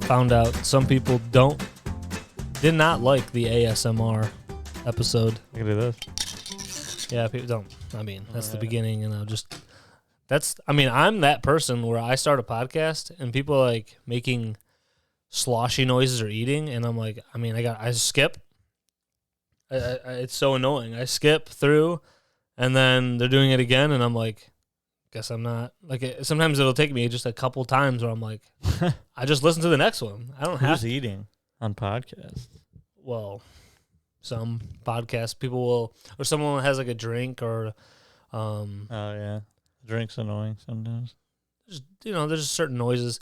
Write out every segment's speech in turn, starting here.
found out some people did not like the ASMR episode. I can do this. Yeah, people don't. I mean, that's the Yeah. beginning, and I'm that person where I start a podcast and people are like making sloshy noises or eating, and I'm like, I skip. It's so annoying. I skip through, and then they're doing it again, and I'm like, guess I'm not. Sometimes it'll take me just a couple times where I'm like, I just listen to the next one. I don't have Who's eating on podcasts? well, some podcasts people will, or someone has like a drink or, Oh yeah, drink's annoying sometimes. there's just certain noises.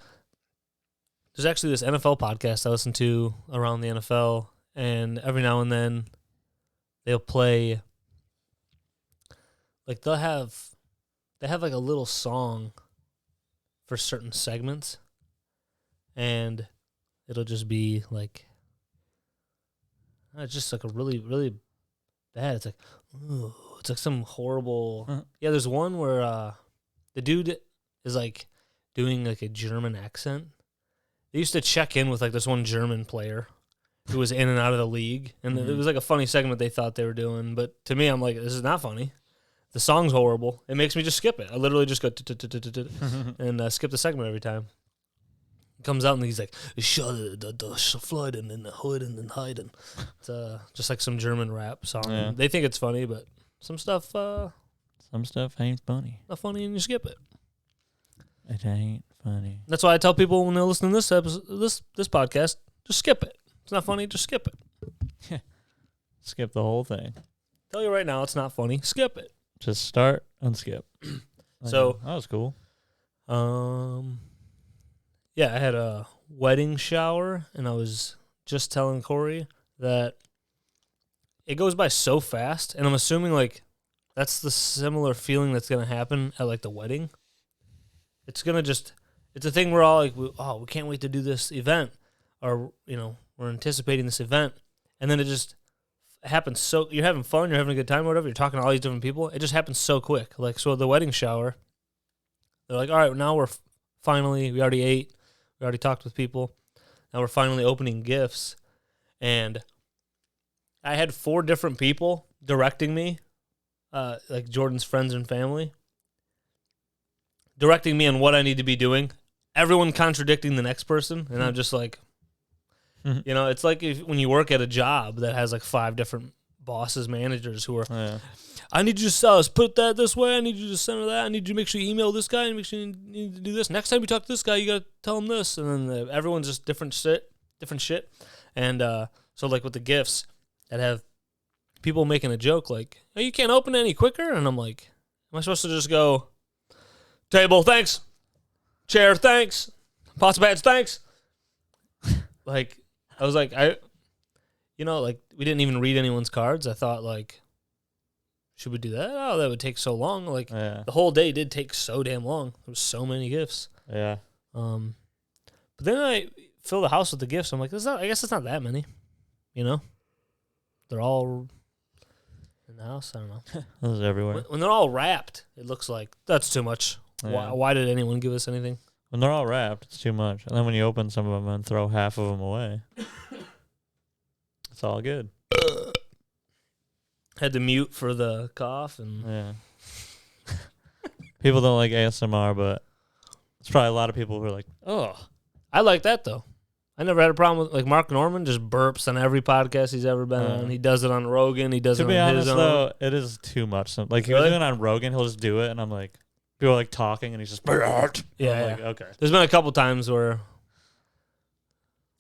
There's actually this NFL podcast I listen to around the NFL, and every now and then they'll play, like they have like a little song for certain segments, and it'll just be like, it's just like a really, really bad. It's like, ooh, it's like some horrible. Uh-huh. Yeah, there's one where the dude is like doing like a German accent. They used to check in with like this one German player who was in and out of the league, and it was like a funny segment they thought they were doing. But to me, I'm like, this is not funny. The song's horrible. It makes me just skip it. I literally just go and skip the segment every time. It comes out and he's like, "Shut the flooding and the hood and then hiding." It's just like some German rap song. Yeah. They think it's funny, but some stuff Some stuff ain't funny. not funny, and you skip it. It ain't funny. That's why I tell people when they're listening to this episode, this podcast, just skip it. It's not funny, just skip it. Skip the whole thing. Tell you right now, it's not funny. Skip it. Just start and skip. So- that was cool. Yeah, I had a wedding shower, and I was just telling Corey that it goes by so fast, and I'm assuming like that's the similar feeling that's gonna happen at like the wedding. It's a thing we're all like, we can't wait to do this event, or we're anticipating this event, and then it just happens. So you're having fun, you're having a good time, or whatever. You're talking to all these different people. It just happens so quick. Like, so the wedding shower, they're like, all right, now we already ate, we already talked with people. Now we're finally opening gifts, and I had 4 different people directing me, like Jordan's friends and family, directing me on what I need to be doing. Everyone contradicting the next person, and I'm just like, it's like when you work at a job that has like 5 different bosses, managers who are, Yeah. I need you to put that this way. I need you to center that. I need you to make sure you email this guy and make sure you need to do this. Next time you talk to this guy, you got to tell him this. And then everyone's just different shit. And so like with the gifts that have people making a joke like, oh, you can't open any quicker? And I'm like, am I supposed to just go, table, thanks. Chair, thanks. Pots of pads, thanks. Like, I was like, we didn't even read anyone's cards. I thought, like, should we do that? Oh, that would take so long. Like, Yeah. the whole day did take so damn long. There was so many gifts. Yeah. But then I fill the house with the gifts. I'm like, I guess it's not that many. They're all in the house. I don't know. Those are everywhere. When they're all wrapped, it looks like that's too much. Yeah. Why did anyone give us anything? When they're all wrapped, it's too much. And then when you open some of them and throw half of them away, it's all good. Had to mute for the cough and Yeah. People don't like ASMR, but it's probably a lot of people who are like, oh, I like that though. I never had a problem with, like, Mark Norman just burps on every podcast he's ever been on. He does it on Rogan. He does to it be on honest, his own. though, it is too much. Like, if Really? he's doing it on Rogan, he'll just do it, and I'm like, people are like talking, and he's just, "Burp." Yeah, I'm yeah. like, okay. There's been a couple times where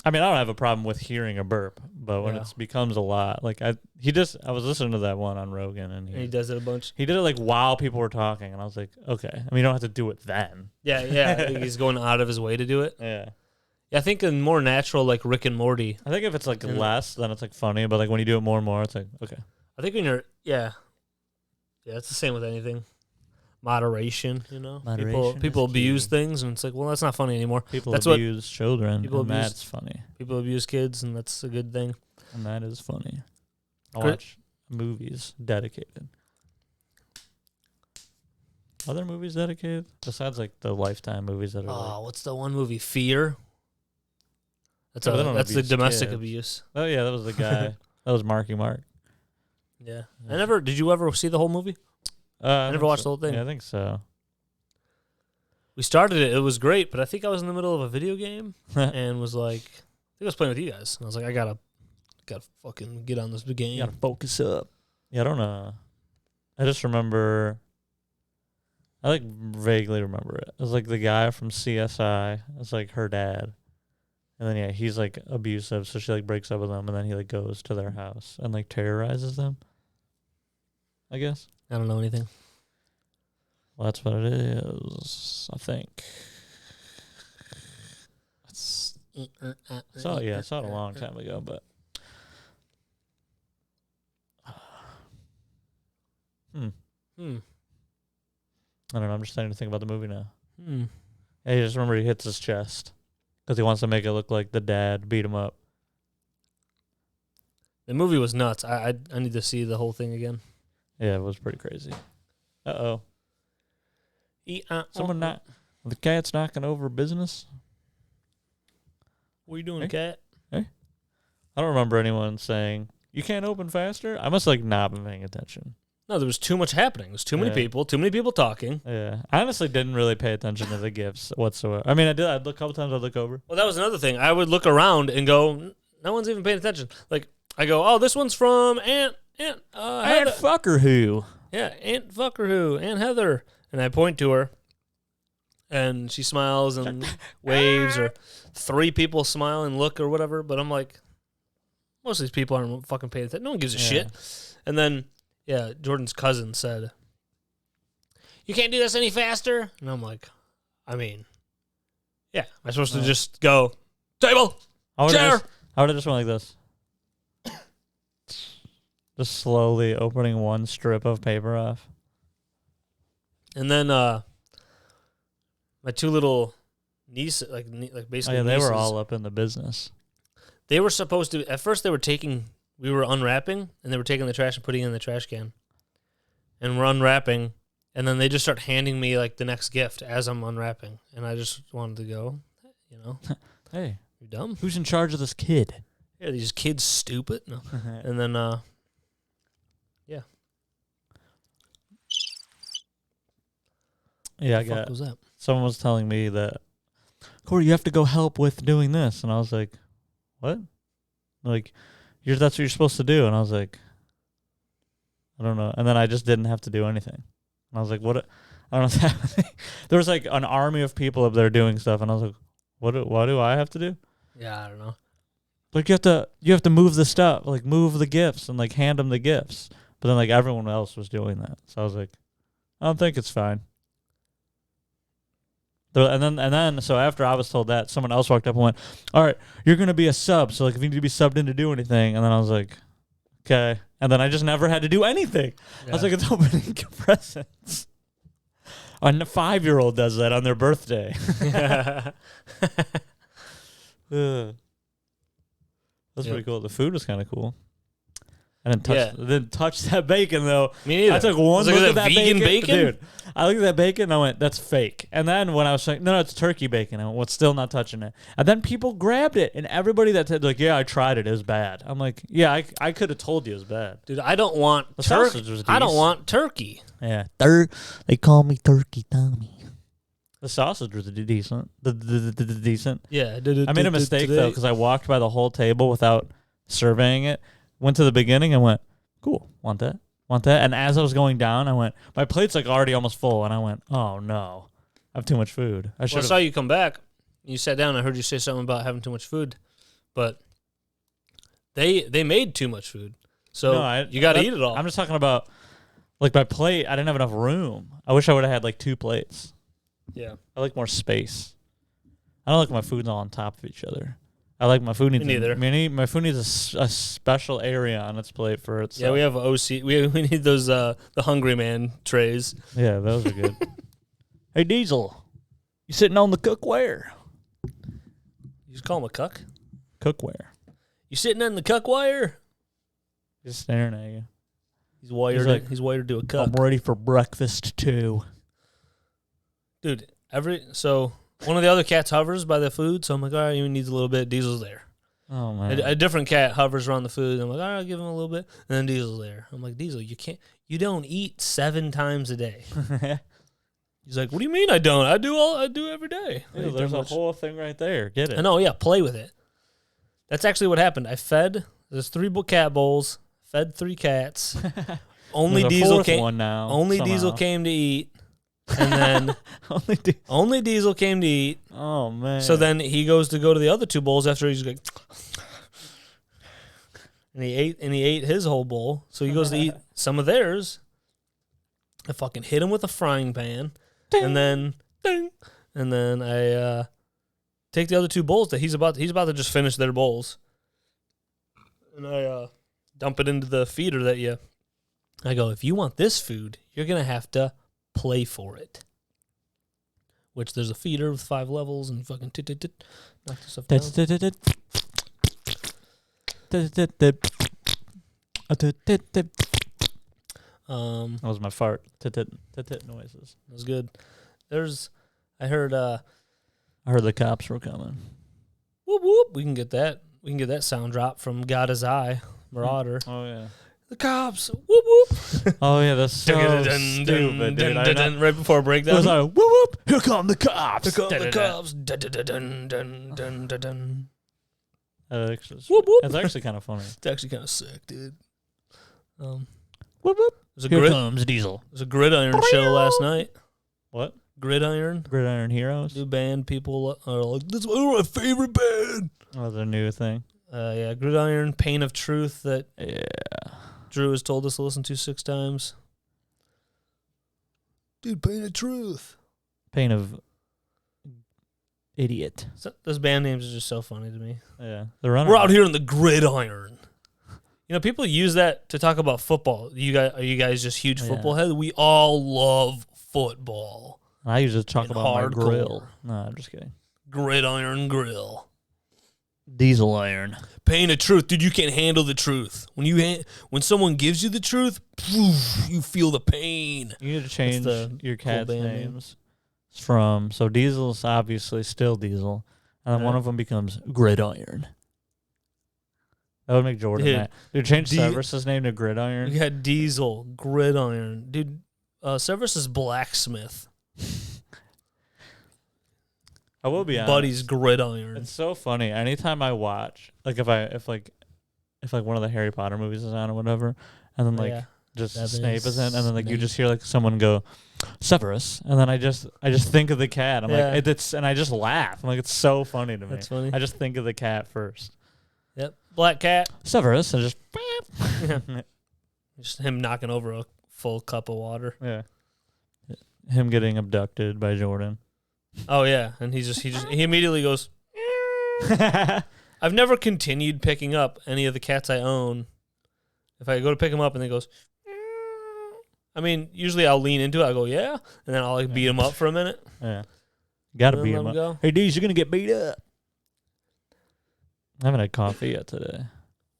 I mean, I don't have a problem with hearing a burp, but when Yeah. it becomes a lot, like I was listening to that one on Rogan, and he does it a bunch. he did it like while people were talking, and I was like, okay. I mean, you don't have to do it then. Yeah. I think he's going out of his way to do it. Yeah. Yeah, I think in more natural, like Rick and Morty. I think if it's like And- less, then it's like funny, but like when you do it more and more, it's like, okay. I think when you're it's the same with anything. Moderation, Moderation People is abuse key. things, and it's like, well, that's not funny anymore. People That's what- abuse children, people and abuse- that's funny. People abuse kids, and that's a good thing. And that is funny. I Great. watch movies dedicated. Other movies dedicated? Besides like the Lifetime movies that are like, Oh, what's the one movie? Fear. That's Yeah, but they don't that's the abuse domestic kids. abuse. Oh yeah, that was the guy. That was Marky Mark. Yeah. Did you ever see the whole movie? I never think watched so. the whole thing. Yeah, I think so. We started it. It was great, but I think I was in the middle of a video game and was like, I think I was playing with you guys. And I was like, I gotta fucking get on this game. You gotta focus up. Yeah, I don't know. I just remember. I like vaguely remember it. It was like the guy from CSI. It was like her dad, and then yeah, he's like abusive, so she like breaks up with him, and then he like goes to their house and like terrorizes them. I guess. I don't know anything. Well, that's what it is. I think. I saw it a long time ago, but. I don't know. I'm just starting to think about the movie now. I just remember he hits his chest because he wants to make it look like the dad beat him up. The movie was nuts. I need to see the whole thing again. Yeah, it was pretty crazy. Someone the cat's knocking over business. What are you doing, Hey? cat? I don't remember anyone saying you can't open faster. I must like not been paying attention. No, there was too much happening. There was too many people talking. Yeah, I honestly didn't really pay attention to the gifts whatsoever. I mean, I did. I'd look a couple times. I'd look over. Well, that was another thing. I would look around and go, no one's even paying attention. Like, I go, oh, this one's from Aunt Aunt Heather. fucker who? Yeah, Aunt fucker who, Aunt Heather. And I point to her, and she smiles and waves, or three people smile and look or whatever. But I'm like, most of these people aren't fucking paying attention. No one gives a shit. And then, yeah, Jordan's cousin said, you can't do this any faster? And I'm like, I mean, yeah, am I supposed to just go, table, chair? I would have just went like this. Just slowly opening one strip of paper off. And then my two little nieces, like basically they nieces, were all up in the business. They were supposed to, at first we were unwrapping, and they were taking the trash and putting it in the trash can. And we're unwrapping, and then they just start handing me like the next gift as I'm unwrapping. And I just wanted to go, Hey, you're dumb. who's in charge of this kid? Yeah, these kids stupid. No. And then, Yeah, I what the fuck got. was that? Someone was telling me that, Corey, you have to go help with doing this, and I was like, what? Like, that's what you're supposed to do, and I was like, I don't know. And then I just didn't have to do anything. And I was like, what? I don't know what's happening. There was like an army of people up there doing stuff, and I was like, what do I have to do? Yeah, I don't know. Like you have to move the stuff, like move the gifts and like hand them the gifts. But then like everyone else was doing that, so I was like, I don't think it's fine. And then so after I was told that, someone else walked up and went, all right, you're gonna be a sub, so like if you need to be subbed in to do anything. And then I was like, okay. And then I just never had to do anything. Yeah. I was like, it's opening presents. A 5-year-old does that on their birthday. That's pretty cool. The food was kind of cool. I didn't touch that bacon though. Me neither. I took one look at that vegan bacon. Dude, I looked at that bacon and I went, that's fake. And then when I was like, no, it's turkey bacon. I went, well, still not touching it. And then people grabbed it, and everybody that said like, yeah, I tried it. It was bad. I'm like, yeah, I could have told you it was bad. Dude, I don't want sausage was I don't want turkey. Yeah. They call me Turkey Tommy. The sausage was decent. The decent. Yeah. I made a mistake though, because I walked by the whole table without surveying it. Went to the beginning and went, cool, want that. And as I was going down, I went, my plate's like already almost full. And I went, oh no, I have too much food. I saw you come back. You sat down. I heard you say something about having too much food. But they made too much food. So you got to eat it all. I'm just talking about, like my plate, I didn't have enough room. I wish I would have had like 2 plates. Yeah. I like more space. I don't like my food's all on top of each other. I like my food needs. Me neither. My food needs a special area on its plate for itself. Yeah, we have OC. We need those the Hungry Man trays. Yeah, those are good. Hey Diesel, you sitting on the cookware? You just call him a cuck? Cookware. You sitting on the cookware? Just staring at you. He's wired. He's wired to a cuck. I'm ready for breakfast too. Dude, One of the other cats hovers by the food, so I'm like, all right, he needs a little bit. Diesel's there. Oh man. A different cat hovers around the food. And I'm like, all right, I'll give him a little bit. And then Diesel's there. I'm like, Diesel, you don't eat 7 times a day. He's like, what do you mean I don't? I do every day. Ew, there's a whole thing right there. Get it? I know, yeah, play with it. That's actually what happened. There's 3 cat bowls, fed 3 cats. Only There's a Diesel fourth came. one now. Only somehow. Diesel came to eat. And then only Diesel came to eat. Oh man. So then he goes to the other 2 bowls after he's like, and he ate his whole bowl. So he goes to eat some of theirs. I fucking hit him with a frying pan, ding, and then ding, and then I take the other 2 bowls that he's about to just finish their bowls, and I dump it into the feeder that I go, if you want this food, you're gonna have to play for it. Which there's a feeder with 5 levels and fucking knock the stuff down. That was my fart. Noises. That was good. I heard the cops were coming. whoop whoop. We can get that sound drop from God Is I, Marauder. Oh yeah. The cops. Whoop whoop. Oh yeah, that's so stupid, dude. Right before breakdown. It was like, whoop whoop, here come the cops. Here come the cops. Dun. Whoop whoop. It's actually kind of funny. It's actually kind of sick, dude. Whoop whoop. Here comes Diesel. There's a Gridiron show last night. What? Gridiron Heroes? New band. People are like, this is my favorite band. Oh, the new thing. Yeah, Gridiron, Pain of Truth that Yeah. Drew has told us to listen to 6 times. Dude, Pain of Truth. Pain of Idiot. Those band names are just so funny to me. Yeah. We're out here in the Gridiron. You know, people use that to talk about football. Are you guys just huge football heads? We all love football. I usually talk about hardcore. my grill. No, I'm just kidding. Gridiron Grill. Diesel iron. Pain of Truth. Dude, you can't handle the truth. When someone gives you the truth, you feel the pain. You need to change your cat's cool names from, so Diesel's obviously still Diesel, and then one of them becomes Gridiron. That would make Jordan mad. Dude, change Severus's name to Gridiron. We got Diesel, Gridiron. Dude, Severus is Blacksmith. I will be honest. Buddy's Gridiron. It's so funny. Anytime I watch, like if one of the Harry Potter movies is on or whatever, and then just Snape is in, and then you just hear like someone go, Severus, and then I just think of the cat. I'm like, and I just laugh. I'm like, it's so funny to me. That's funny. I just think of the cat first. Yep. Black cat. Severus, and just just him knocking over a full cup of water. Yeah. Him getting abducted by Jordan. Oh yeah, and he immediately goes. I've never continued picking up any of the cats I own. If I go to pick him up and he goes, I mean, usually I'll lean into it. I go, yeah, and then I'll beat him up for a minute. Yeah, gotta beat him up. Go. Hey, dudes, you're gonna get beat up. I haven't had coffee yet today.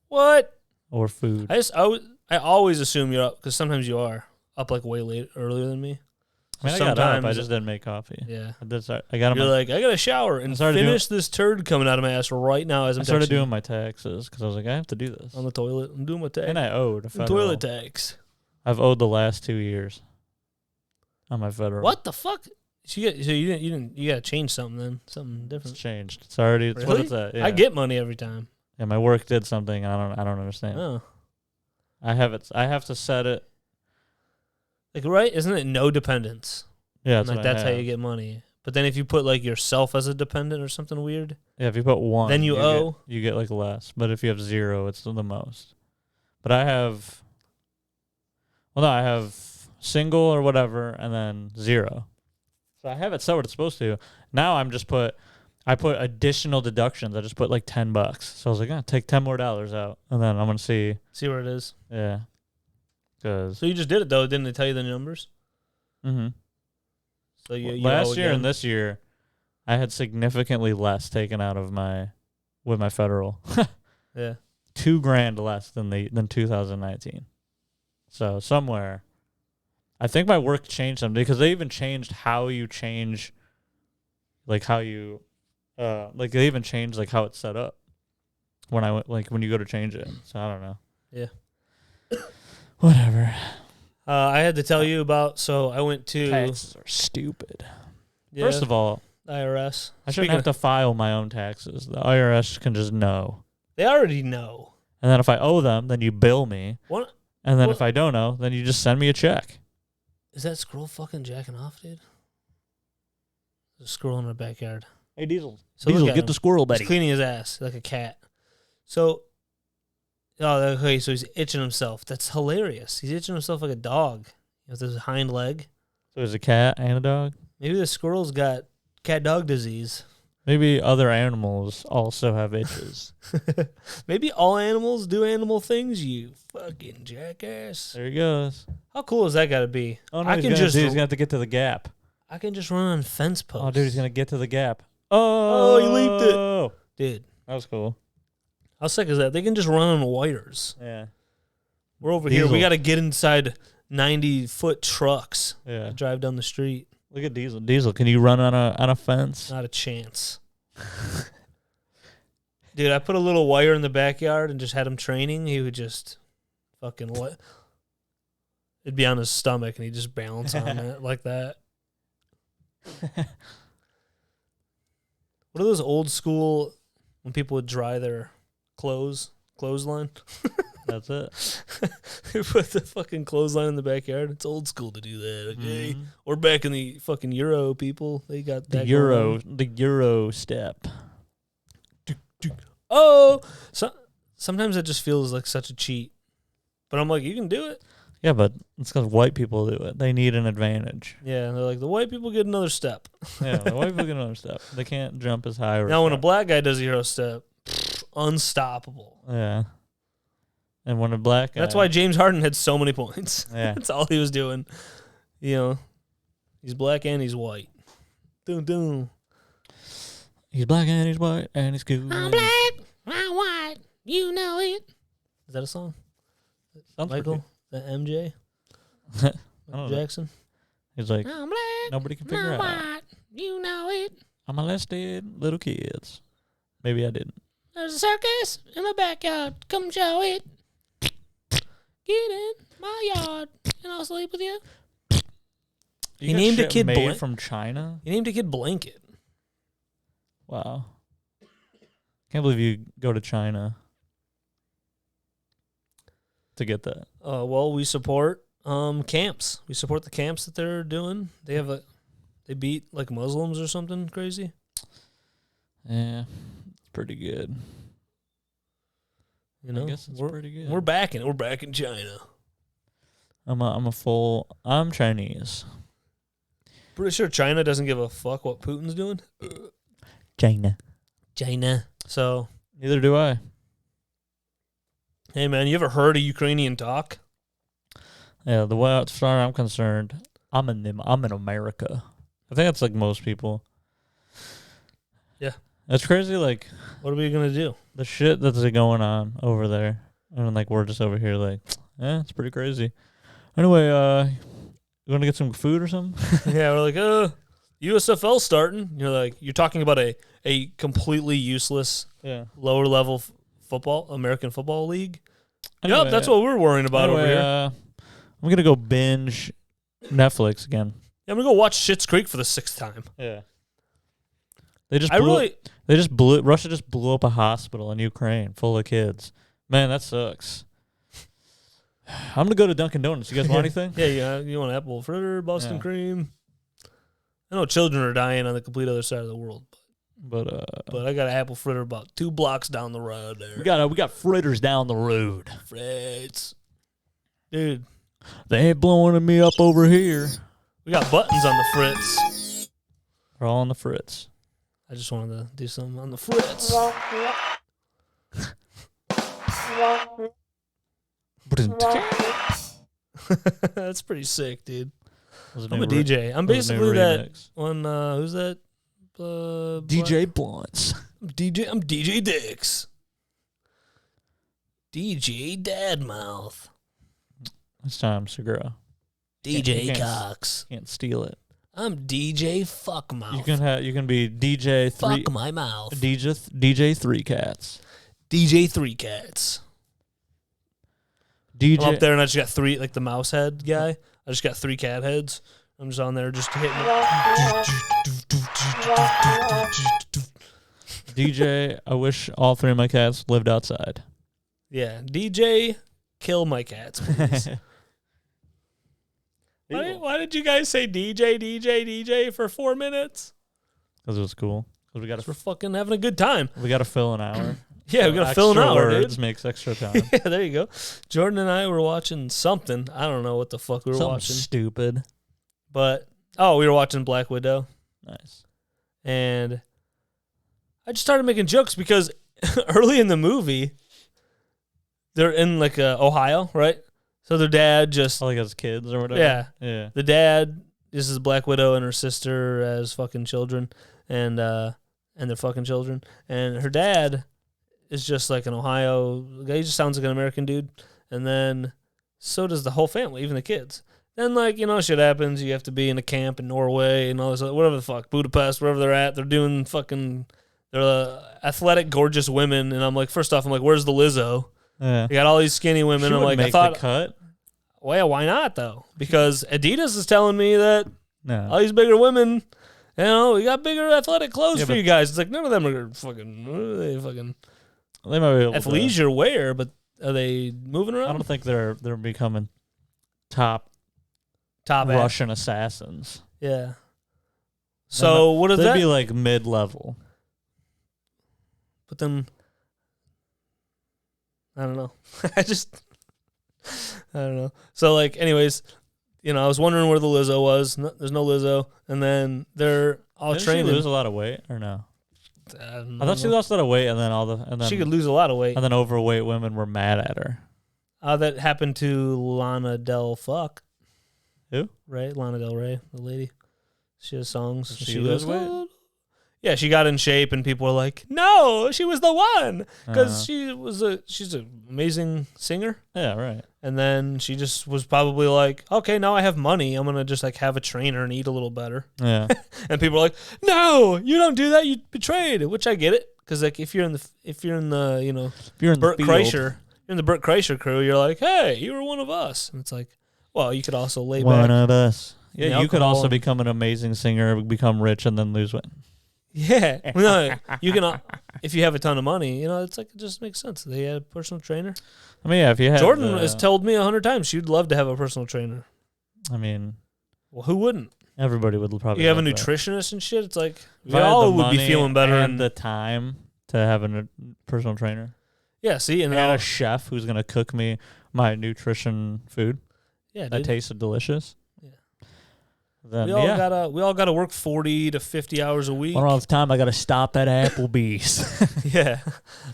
What? Or food. I always assume you're up because sometimes you are up like way earlier than me. I mean, I got up. I just didn't make coffee. Yeah. I got. You're like, I got to shower and finish this turd coming out of my ass right now as I'm started doing my taxes because I was like, I have to do this. On the toilet. I'm doing my tax. And I owed a federal. Toilet tax. I've owed the last 2 years on my federal. What the fuck? So you got to change something then. Something different. It's changed. It's already, it's really? what it's at. Yeah. I get money every time. Yeah, my work did something. I don't understand. Oh. I have to set it. Like, right? Isn't it no dependence? Yeah, that's how you get money. But then if you put like yourself as a dependent or something weird, yeah, if you put 1, then you owe. You get like less. But if you have 0, it's the most. But I have single or whatever, and then 0. So I have it set what it's supposed to. Now I put additional deductions. I just put like $10. So I was like, take $10 more out, and then I'm gonna see where it is. Yeah. So you just did it though, didn't they tell you the numbers? Mm-hmm. So you last year and this year, I had significantly less taken out of my federal. Yeah. $2,000 less than 2019. So somewhere, I think my work changed them because they even changed how you change like how you, like they even changed like how it's set up when I went, like when you go to change it. So I don't know. Yeah. Whatever. I had to tell you about. So I went to Taxes are stupid. yeah, First of all, IRS. I shouldn't have to file my own taxes. The IRS can just know. They already know. And then if I owe them, then you bill me. What? And then Well- if I don't know, then you just send me a check. Is that squirrel fucking jacking off, dude? There's a squirrel in our backyard. Hey, Diesel. So Diesel, look at get him. the squirrel, He's buddy. cleaning his ass like a cat. So, okay, so he's itching himself. That's hilarious. He's itching himself like a dog with his hind leg. So there's a cat and a dog? Maybe the squirrel's got cat-dog disease. Maybe other animals also have itches. Maybe all animals do animal things, you fucking jackass. There he goes. How cool is that got to be? Oh, no, I he's can gonna, just dude, he's going to have to get to the gap. I can just run on fence posts. Oh, dude, he's going to get to the gap. Oh, he leaped it. Oh, Dude, that was cool. how sick is that? They can just run on wires. Yeah. We're over here. Diesel. We got to get inside 90-foot trucks Yeah. to drive down the street. Look at Diesel. Diesel, can you run on a fence? Not a chance. Dude, I put a little wire in the backyard and just had him training. He would just fucking what? It'd be on his stomach and he'd just balance on it like that. What are those old school when people would dry their clothesline? That's it. They put the fucking clothesline in the backyard. It's old school to do that, okay? Mhm. Or back in the fucking Euro people, they got The that Euro, going on. the Euro step. Oh, sometimes it just feels like such a cheat. But I'm like, you can do it. Yeah, but it's because white people do it. They need an advantage. Yeah, and they're like, the white people get another step. Yeah, the white people get another step. They can't jump as high. Or Now, when a far. black guy does a Euro step, unstoppable. Yeah. And when a black guy. That's why James Harden had so many points. Yeah. That's all he was doing. You know, he's black and he's white. Dun, dun. He's black and he's white and he's cool. I'm black, I'm white, you know it. Is that a song? Sounds Michael? That MJ? pretty- I don't know. Jackson? He's like, I'm black, nobody can figure I'm out. white, you know it. I molested little kids. Maybe I didn't. There's a circus in my backyard. Come show it. Get in my yard and I'll sleep with you. You He got named a shit kid made Blank- from China. He named a kid Blanket. Wow. Can't believe you go to China to get that. Well, we support camps. We support the camps that they're doing. They beat like Muslims or something crazy. Yeah, it's pretty good. You know, I guess it's we're pretty good. we're back in China. I'm Chinese. Pretty sure China doesn't give a fuck what Putin's doing. China. So, Neither do I. hey man, you ever heard a Ukrainian talk? Yeah, the way as far as I'm concerned, I'm in America. I think that's like most people. Yeah. That's crazy, like What are we gonna do? the shit that's like, going on over there. And like we're just over here like, it's pretty crazy. Anyway, you wanna get some food or something? Yeah, we're like, USFL starting. You're like, you're talking about a completely useless Yeah. lower level football, American Football League. Anyway, Yep, that's what we're worrying about over anyway, here. I'm gonna go binge Netflix again. Yeah, I'm gonna go watch Schitt's Creek for the 6th time. Yeah. They just Russia just blew up a hospital in Ukraine full of kids. Man, that sucks. I'm gonna go to Dunkin' Donuts. You guys want anything? Yeah, you want apple fritter, Boston Yeah. cream. I know children are dying on the complete other side of the world, but I got an apple fritter about 2 blocks down the road there. we got fritters down the road. Fritters. Dude, They ain't blowing me up over here. we got buttons on the Fritz. They're all on the fritz. I just wanted to do something on the Fritz. That's pretty sick, dude. I'm a DJ. I'm basically that one. Who's that? DJ Blunts. I'm DJ Dix. DJ Dadmouth. It's time, Segura. DJ you can't- Cox. Can't steal it. I'm DJ Fuckmouth. You can be DJ three. Fuck my mouth. DJ Three Cats. DJ Three Cats. DJ. I'm up there and I just got three, like the mouse head guy. I just got 3 cat heads. I'm just on there just hitting DJ. I wish all 3 of my cats lived outside. Yeah, DJ, kill my cats, please. Why did you guys say DJ for 4 minutes? Because it was cool. Because we're fucking having a good time. We got to fill an hour. Yeah, we got to fill an hour, words dude. Makes extra time. Yeah, there you go. Jordan and I were watching something. I don't know what the fuck we were watching. Stupid. But, we were watching Black Widow. Nice. And I just started making jokes because early in the movie, they're in like Ohio, right? So their dad just... like as kids or whatever? Yeah. Yeah. The dad, this is Black Widow and her sister as fucking children. And their fucking children. And her dad is just like an Ohio guy. He just sounds like an American dude. And then so does the whole family, even the kids. Then, like, shit happens. You have to be in a camp in Norway and all this, whatever the fuck, Budapest, wherever they're at. They're doing fucking, they're athletic, gorgeous women. And I'm like, first off, I'm like, where's the Lizzo? Yeah. You got all these skinny women. She I'm like, make I thought, the cut. Well, yeah, why not though? Because Adidas is telling me that No. all these bigger women, we got bigger athletic clothes for you guys. It's like none of them are fucking. What are they fucking? They might be able athleisure wear, but are they moving around? I don't think they're becoming top Russian assassins. Yeah. So what is that? They'd be like mid-level. But then I don't know. I don't know. So like, anyways, I was wondering where the Lizzo was. No, there's no Lizzo, and then they're all Didn't training. she lose a lot of weight or no? I thought she lost a lot of weight, and then she could lose a lot of weight. And then overweight women were mad at her. That happened to Lana Del Fuck. Who? Lana Del Rey, the lady. She has songs. She lose weight? Yeah, she got in shape, and people were like, "No, she was the one," because she's an amazing singer. Yeah, right. And then she just was probably like, "Okay, now I have money. I'm gonna just like have a trainer and eat a little better." Yeah. And people were like, "No, you don't do that. You betrayed." Which I get it, because like if you're in the Burt Kreischer, in the Burt Kreischer crew, you're like, "Hey, you were one of us," and it's like, well, you could also lay one back. of us. Yeah, you could also and become an amazing singer, become rich, and then lose weight. Yeah, no, you can. If you have a ton of money, it's like it just makes sense. They had a personal trainer. I mean, yeah, if you have Jordan has told me 100 times she'd love to have a personal trainer. I mean, well, who wouldn't? Everybody would probably. You have a love nutritionist and shit. It's like we all would be feeling better and the time to have a personal trainer. Yeah, see, and a chef who's gonna cook me my nutrition food. Yeah, that tasted delicious. Then, we all gotta work 40 to 50 hours a week. All the time, I gotta stop at Applebee's. Yeah,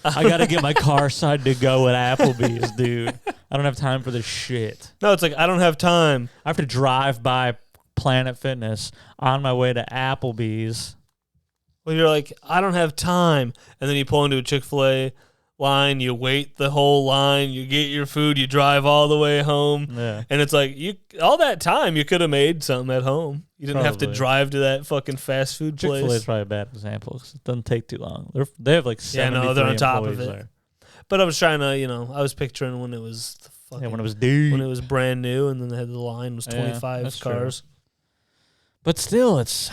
I gotta get my car side to go at Applebee's, dude. I don't have time for this shit. No, it's like I don't have time. I have to drive by Planet Fitness on my way to Applebee's. Well, you're like, I don't have time, and then you pull into a Chick-fil-A line, you wait the whole line, you get your food, you drive all the way home, and it's like all that time you could have made something at home. You didn't have to drive to that fucking fast food place. Chick-fil-A is probably a bad example because it doesn't take too long. They have like 73 they're on top of it. there. But I was trying to, I was picturing when it was when it was deep, when it was brand new, and then they had the line was 25 cars. True. But still, it's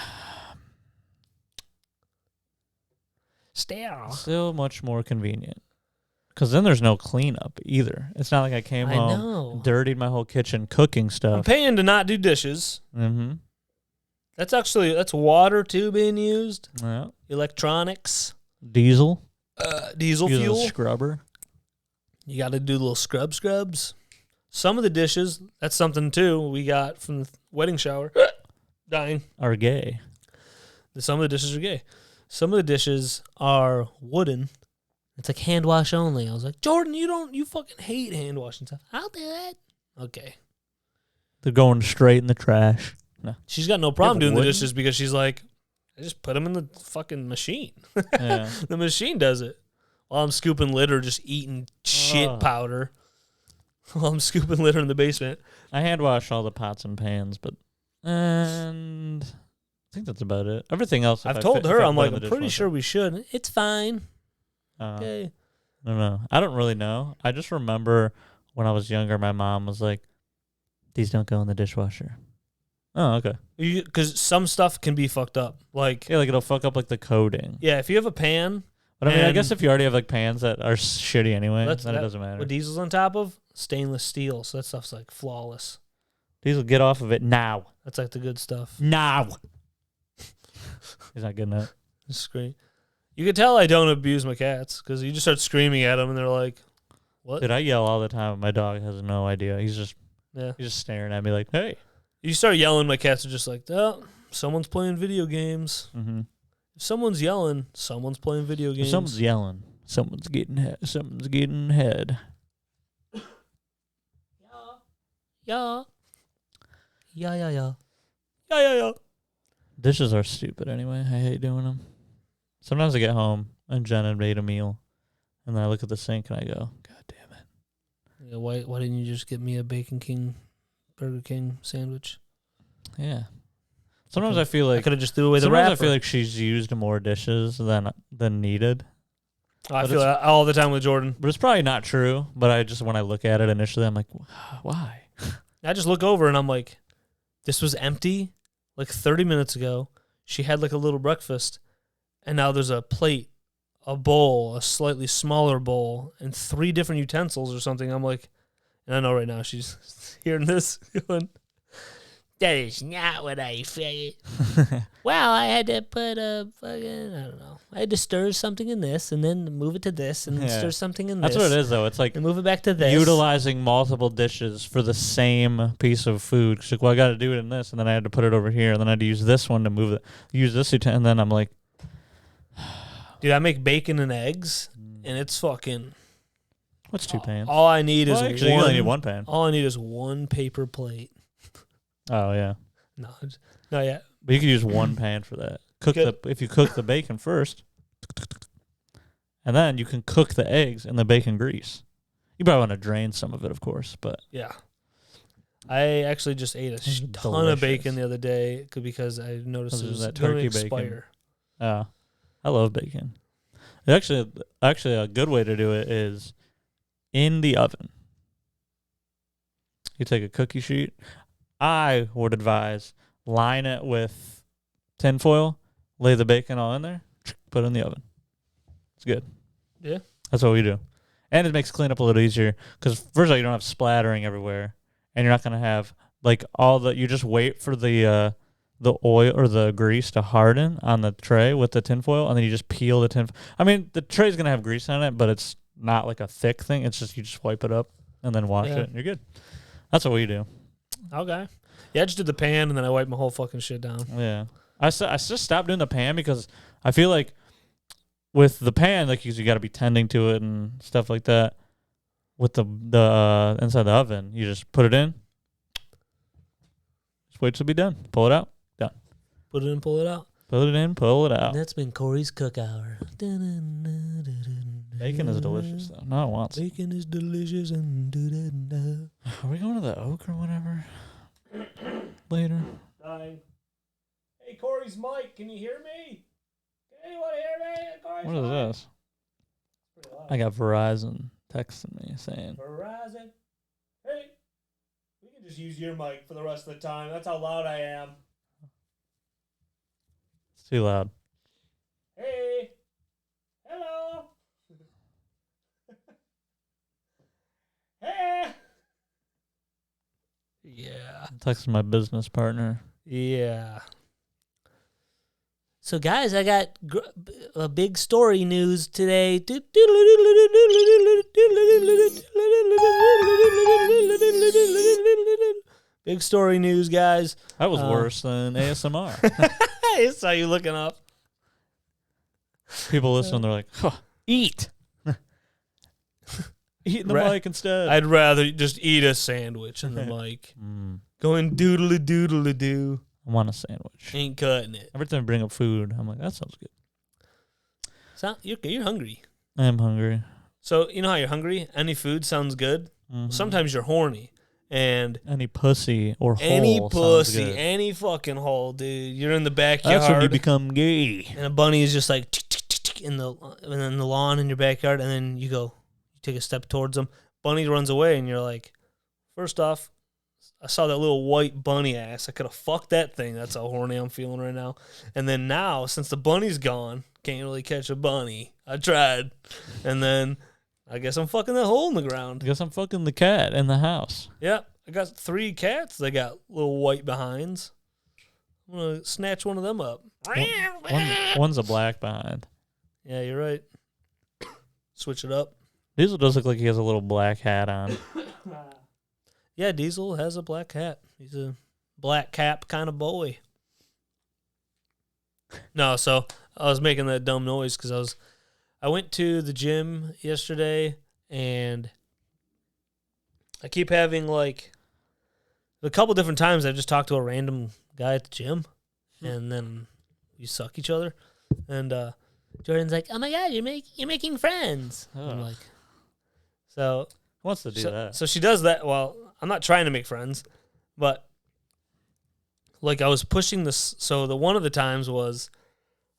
still much more convenient. Because then there's no cleanup either. It's not like I came home, dirtied my whole kitchen cooking stuff. I'm paying to not do dishes. Mm-hmm. That's water too being used. Yeah. Electronics. Diesel. Diesel Use fuel. A scrubber. You got to do little scrubs. Some of the dishes, that's something too, we got from the wedding shower. Dying. Are gay. Some of the dishes are gay. Some of the dishes are wooden. It's like hand wash only. I was like, Jordan, you fucking hate hand washing stuff. I'll do it. Okay. They're going straight in the trash. No. She's got no problem doing the dishes because she's like, I just put them in the fucking machine. Yeah. The machine does it. While I'm scooping litter, just eating shit powder. While I'm scooping litter in the basement. I hand wash all the pots and pans, but And I think that's about it. Everything else, I've told her, I'm like, I'm pretty sure we should. It's fine. Okay. I don't know. I don't really know. I just remember when I was younger, my mom was like, "These don't go in the dishwasher." Oh, okay. Because some stuff can be fucked up. Like, Yeah, like it'll fuck up like the coating. yeah, if you have a pan. But I mean, I guess if you already have like pans that are shitty anyway, then it doesn't matter. With diesel's on top of stainless steel, so that stuff's like flawless. Diesel, get off of it now. That's like the good stuff. Now. He's not getting it. Scream. You can tell I don't abuse my cats because you just start screaming at them and they're like, "What?" Dude, I yell all the time. My dog has no idea. He's just staring at me like, "Hey." You start yelling, my cats are just like, "Oh, someone's playing video games." Mm-hmm. If someone's yelling, someone's playing video games. If someone's yelling, someone's getting head. Someone's getting head. Yeah. Yeah. Dishes are stupid anyway. I hate doing them. Sometimes I get home and Jen had made a meal, and then I look at the sink and I go, "God damn it." Yeah, why didn't you just get me a Burger King sandwich? Yeah. Sometimes I feel like I could have just threw away the wrapper. Sometimes I feel like she's used more dishes than needed. I feel that all the time with Jordan. But it's probably not true. But when I look at it initially, I'm like, why? I just look over and I'm like, this was empty like 30 minutes ago. She had like a little breakfast, and now there's a plate, a bowl, a slightly smaller bowl, and 3 different utensils or something. I'm like, and I know right now she's hearing this going, "That is not what I said." Well, I had to put I don't know. I had to stir something in this and then move it to this and stir something in this. That's what it is, though. It's like and move it back to this. Utilizing multiple dishes for the same piece of food. She's like, well, I got to do it in this, and then I had to put it over here, and then I had to use this one to move it. Use this utensil, and then I'm like, dude, I make bacon and eggs, and it's fucking. What's 2 pans? All I need is actually, you only need 1 pan. All I need is 1 paper plate. Oh yeah. No, not yet. But you could use 1 pan for that. If you cook the bacon first, and then you can cook the eggs in the bacon grease. You probably want to drain some of it, of course, but yeah. I actually just ate a ton of bacon the other day because I noticed it was that going to turkey expire. Bacon. I love bacon. Actually, a good way to do it is in the oven. You take a cookie sheet. I would advise line it with tinfoil, lay the bacon all in there, put it in the oven. It's good. Yeah. That's what we do. And it makes cleanup a little easier because, first of all, you don't have splattering everywhere, and you're not going to have, like, you just wait for the oil or the grease to harden on the tray with the tinfoil, and then you just peel the tinfoil. I mean, the tray's going to have grease on it, but it's not like a thick thing. It's just you just wipe it up and then wash it, and you're good. That's what we do. Okay. Yeah, I just did the pan, and then I wiped my whole fucking shit down. Yeah. I just stopped doing the pan because I feel like with the pan, like, you got to be tending to it and stuff like that. With the inside the oven, you just put it in. Just wait till it be done. Pull it out. Done. Put it in, pull it out. Put it in, pull it out. And that's been Corey's Cook Hour. Bacon is delicious, though. No, it wants. Bacon is delicious. And are we going to the Oak or whatever later? Dying. Hey, Corey's mic. Can you hear me? Can anyone hear me? Corey's What is this? I got Verizon texting me saying. Verizon. Hey, we can just use your mic for the rest of the time. That's how loud I am. It's too loud. Hey. Hello. Hey. Yeah. I'm texting my business partner. Yeah. So, guys, I got a big story news today. Big story news, guys. That was worse than ASMR. I saw you looking up. People listening, they're like, eat. Eat in the mic instead. I'd rather just eat a sandwich in the mic. Going doodly doodly doo. I want a sandwich. Ain't cutting it. Every time I bring up food, I'm like, that sounds good. So you're hungry. I am hungry. So you know how you're hungry? Any food sounds good. Mm-hmm. Sometimes you're horny. And any pussy or hole any sounds pussy, good. any fucking hole, dude. You're in the backyard. That's when you become gay. And a bunny is just like in the lawn in your backyard, and then you take a step towards them. Bunny runs away, and you're like, first off, I saw that little white bunny ass. I could have fucked that thing. That's how horny I'm feeling right now. And then now, since the bunny's gone, can't really catch a bunny. I tried, and then I guess I'm fucking that hole in the ground. I guess I'm fucking the cat in the house. Yep, I got 3 cats. They got little white behinds. I'm gonna snatch one of them up. One's a black behind. Yeah, you're right. Switch it up. Diesel does look like he has a little black hat on. Yeah, Diesel has a black hat. He's a black cap kind of boy. No, so I was making that dumb noise because I went to the gym yesterday, and I keep having like a couple different times I've just talked to a random guy at the gym, and then we suck each other. And Jordan's like, "Oh my god, you're making friends." Oh. I'm like, so Who wants to do that? So she does that. Well, I'm not trying to make friends, but like I was pushing this. So the one of the times was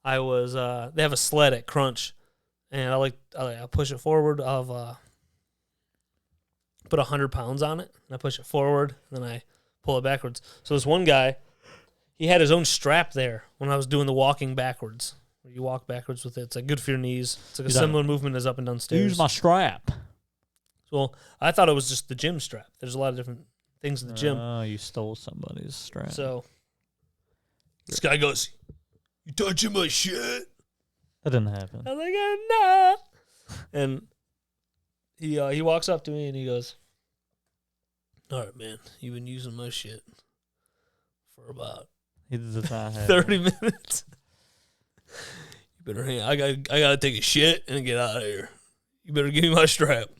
I was they have a sled at Crunch, and I push it forward. I'll put 100 pounds on it, and I push it forward, and then I pull it backwards. So this one guy, he had his own strap there when I was doing the walking backwards. You walk backwards with it. It's like good for your knees. It's like a similar movement as up and down stairs. Use my strap. Well, I thought it was just the gym strap. There's a lot of different things in the gym. Oh, you stole somebody's strap. So this guy goes, "You touching my shit?" That didn't happen. I'm like, "Oh, no." And he walks up to me and he goes, "All right, man, you've been using my shit for about He does not have 30 minutes. You better hang. I gotta take a shit and get out of here. You better give me my strap."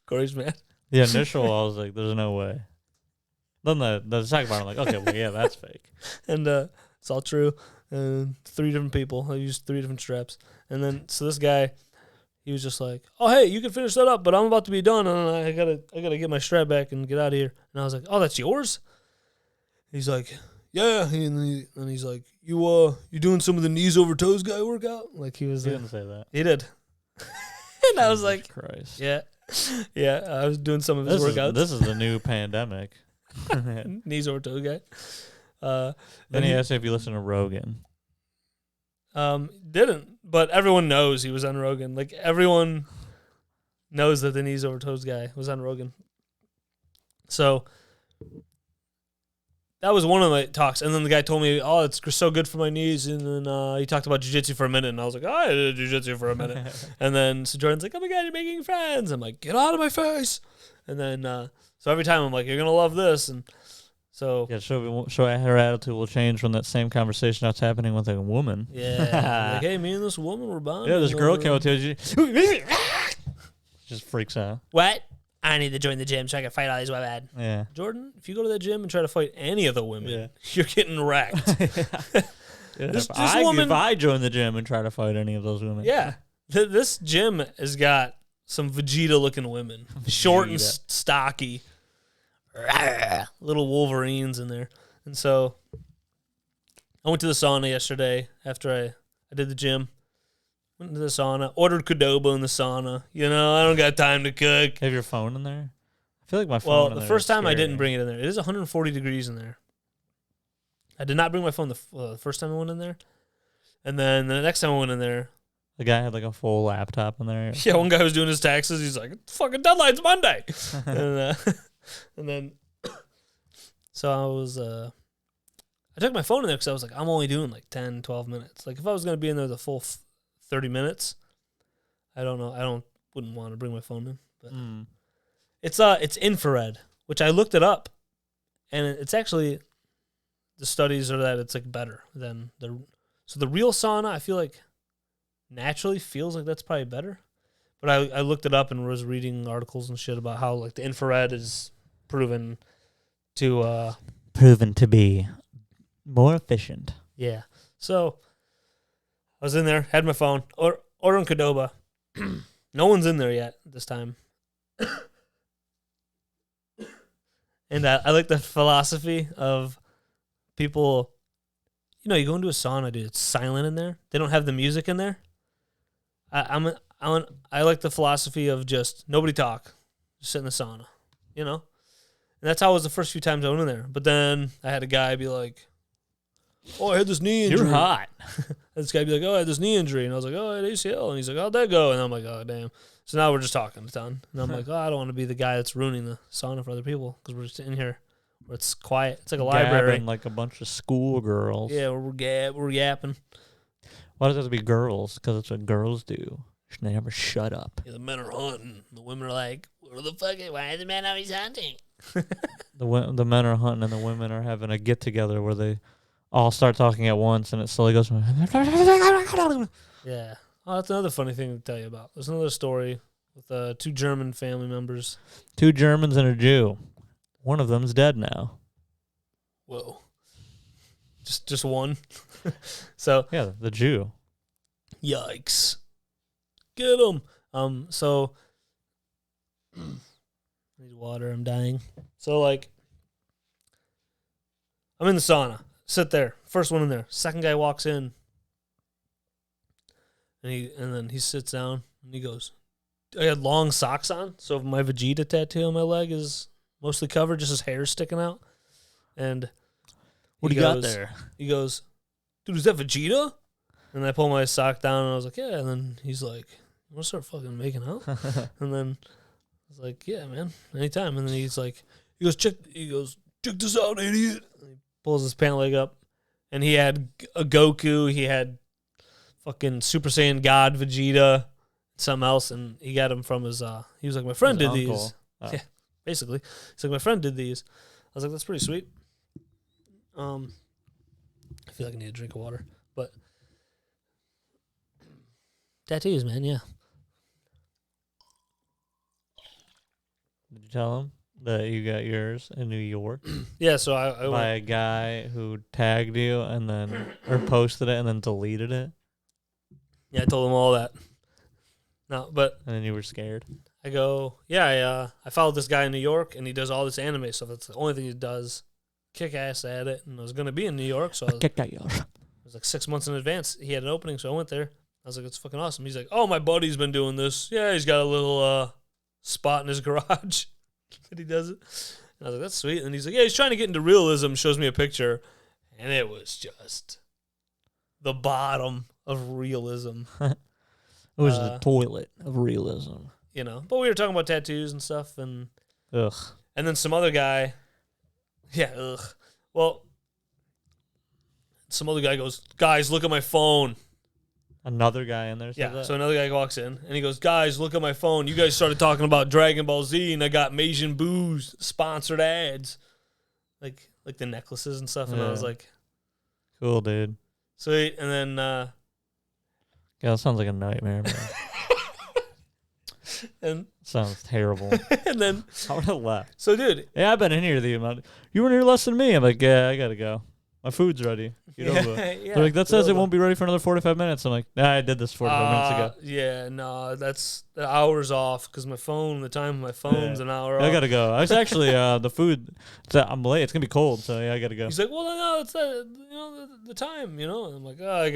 Corey's mad. The initial, I was like, "There's no way." Then the second part, I'm like, "Okay, well, yeah, that's fake." And it's all true. 3 different people. I used 3 different straps. And then so this guy, he was just like, "Oh, hey, you can finish that up, but I'm about to be done, and I gotta get my strap back and get out of here." And I was like, "Oh, that's yours?" He's like, "Yeah." And he's like, "You doing some of the knees over toes guy workout?" Like he was. He didn't say that. He did. And I was like, Christ. "Yeah, yeah." I was doing some of his workouts. This is the new pandemic. Knees over toes guy. Then he asked me if you listen to Rogan. Didn't, but everyone knows he was on Rogan. Like everyone knows that the knees over toes guy was on Rogan. So that was one of the talks, and then the guy told me, "Oh, it's so good for my knees." And then he talked about jiu-jitsu for a minute, and I was like, "Oh, I did jiu-jitsu for a minute." And then so Jordan's like, "Oh my god, you're making friends." I'm like, "Get out of my face!" And then so every time I'm like, "You're gonna love this," and so Yeah, show her attitude will change from that same conversation that's happening with a woman. yeah, like, "Hey, me and this woman were bonding." Yeah, this girl came over- up to you. Just freaks out. What? I need to join the gym so I can fight all these women. Yeah. Jordan, if you go to that gym and try to fight any of the women, Yeah. you're getting wracked. This woman- if I join the gym and try to fight any of those women. Yeah. This gym has got some Vegeta-looking women. Short and Vegeta. stocky. Little Wolverines in there. And so I went to the sauna yesterday after I did the gym. Went to the sauna. Ordered Qdoba in the sauna. You know, I don't got time to cook. Have your phone in there? I feel like my phone. Well, in the there first is time I scary. didn't bring it in there. It is 140 degrees in there. I did not bring my phone the first time I went in there. And then the next time I went in there, The guy had like a full laptop in there. yeah, one guy was doing his taxes. He's like, "Fucking deadline's Monday." and then, so I was, I took my phone in there because I was like, I'm only doing like 10, 12 minutes. Like if I was going to be in there the full 30 minutes, I don't know. Wouldn't want to bring my phone in. But it's infrared, which I looked it up, and it's actually, the studies are that it's like better than the real sauna. I feel like naturally feels like that's probably better, but I looked it up and was reading articles and shit about how like the infrared is proven to be more efficient. yeah. So I was in there, had my phone, ordering Qdoba. No one's in there yet this time. And I like the philosophy of people. You know, you go into a sauna, dude. It's silent in there. They don't have the music in there. I like the philosophy of just nobody talk, just sit in the sauna. You know, and that's how it was the first few times I went in there. But then I had a guy be like, "Oh, I had this knee injury." You're hot. This guy be like, "Oh, I had this knee injury," and I was like, "Oh, I had ACL," and he's like, "How'd that go?" And I'm like, "Oh, damn." So now we're just talking a ton, and I'm like, "Oh, I don't want to be the guy that's ruining the sauna for other people because we're just in here where it's quiet. It's like a library, Gabbing like a bunch of schoolgirls. yeah, we're yapping. Why does it have to be girls? Because it's what girls do. They never shut up. Yeah, the men are hunting. The women are like, "What the fuck? Why is the man always hunting?" The men are hunting and the women are having a get together where they all start talking at once and it slowly goes. Yeah. Oh, that's another funny thing to tell you about. There's another story with 2 German family members. 2 Germans and a Jew. One of them's dead now. Whoa. Just one. So Yeah, the Jew. yikes. Get him. So I need water. I'm dying. So like, I'm in the sauna. Sit there. First one in there. Second guy walks in, and then he sits down and he goes, I had long socks on, so my Vegeta tattoo on my leg is mostly covered, just his hair sticking out. And What do you got there? He goes, "Dude, is that Vegeta?" And I pull my sock down and I was like, "Yeah." And then he's like, "You want to start fucking making out?" And then I was like, "Yeah, man, anytime." And then he goes, check this out, idiot. And he pulls his pant leg up, and he had a Goku, he had fucking Super Saiyan God Vegeta, something else, and he got him from his. He was like, "My friend did these." Oh. Yeah, basically, he's like, "My friend did these." I was like, "That's pretty sweet." I feel like I need a drink of water, but tattoos, man, yeah. Did you tell him that you got yours in New York Yeah, so I by went, a guy who tagged you and then or posted it and then deleted it, yeah, I told him all that. No, but and then you were scared? I go, yeah, I followed this guy in New York, and he does all this anime stuff. That's the only thing he does. Kick ass at it, and I was going to be in New York, so it was like 6 months in advance. He had an opening, so I went there. I was like, "It's fucking awesome." He's like, "Oh, my buddy's been doing this. Yeah, he's got a little spot in his garage that he does it." And I was like, "That's sweet." And he's like, "Yeah, he's trying to get into realism." Shows me a picture, and it was just the bottom of realism. It was the toilet of realism. You know, but we were talking about tattoos and stuff, and Ugh. then some other guy. Yeah, ugh. Well, some other guy goes, "Guys, look at my phone." Another guy in there said Yeah, that? so another guy walks in, and he goes, "Guys, look at my phone. You guys started talking about Dragon Ball Z, and I got Majin Buu's sponsored ads. Like the necklaces and stuff." And I was Yeah. like, Cool, dude. sweet. And then, Yeah, that sounds like a nightmare, man. and, Sounds terrible. and then, I would have left. so dude. Yeah, I've been in here the amount. You were in here less than me. I'm like, yeah, I gotta go. My food's ready. Get over it. Yeah, They're like, that says it over. won't be ready for another 45 minutes. I'm like, nah, I did this 45 minutes ago. Yeah, no, that's the hour's off because the time of my phone's an hour I off. gotta go. It's actually the food. I'm late. It's gonna be cold, so yeah, I gotta go. He's like, "Well, no, it's the time, you know." And I'm like, I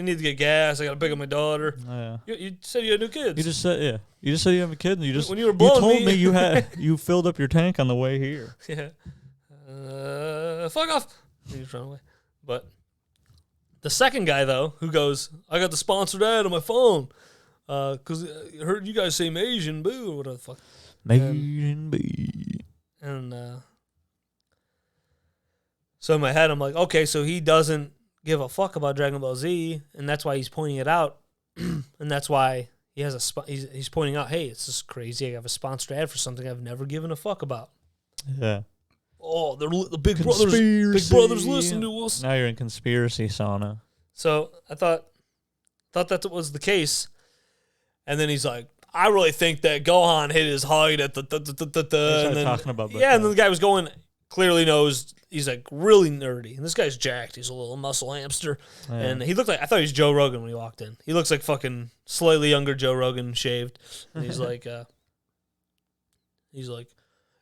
need to get gas. I gotta pick up my daughter. Oh, yeah. You said you had new kids. You just said, yeah. You just said you have a kid, and When you were blowing told me- me you filled up your tank on the way here. Yeah. Fuck off. And he's running away. But the second guy though, who goes, "I got the sponsored ad on my phone, because I heard you guys say Asian boo or whatever the fuck." Made in B. And so in my head, I'm like, okay, so he doesn't give a fuck about Dragon Ball Z, and that's why he's pointing it out, and that's why he has he's pointing out, "Hey, it's just crazy. I have a sponsored ad for something I've never given a fuck about." Yeah. Oh, the big brothers listen to us. Now you're in conspiracy sauna. So I thought that was the case, and then he's like, "I really think that Gohan hit his height at the." And then, talking about yeah, and then the guy was going, clearly knows, he's like really nerdy, and this guy's jacked. He's a little muscle hamster, and he looked like, I thought he was Joe Rogan when he walked in. He looks like fucking slightly younger Joe Rogan shaved, and he's like,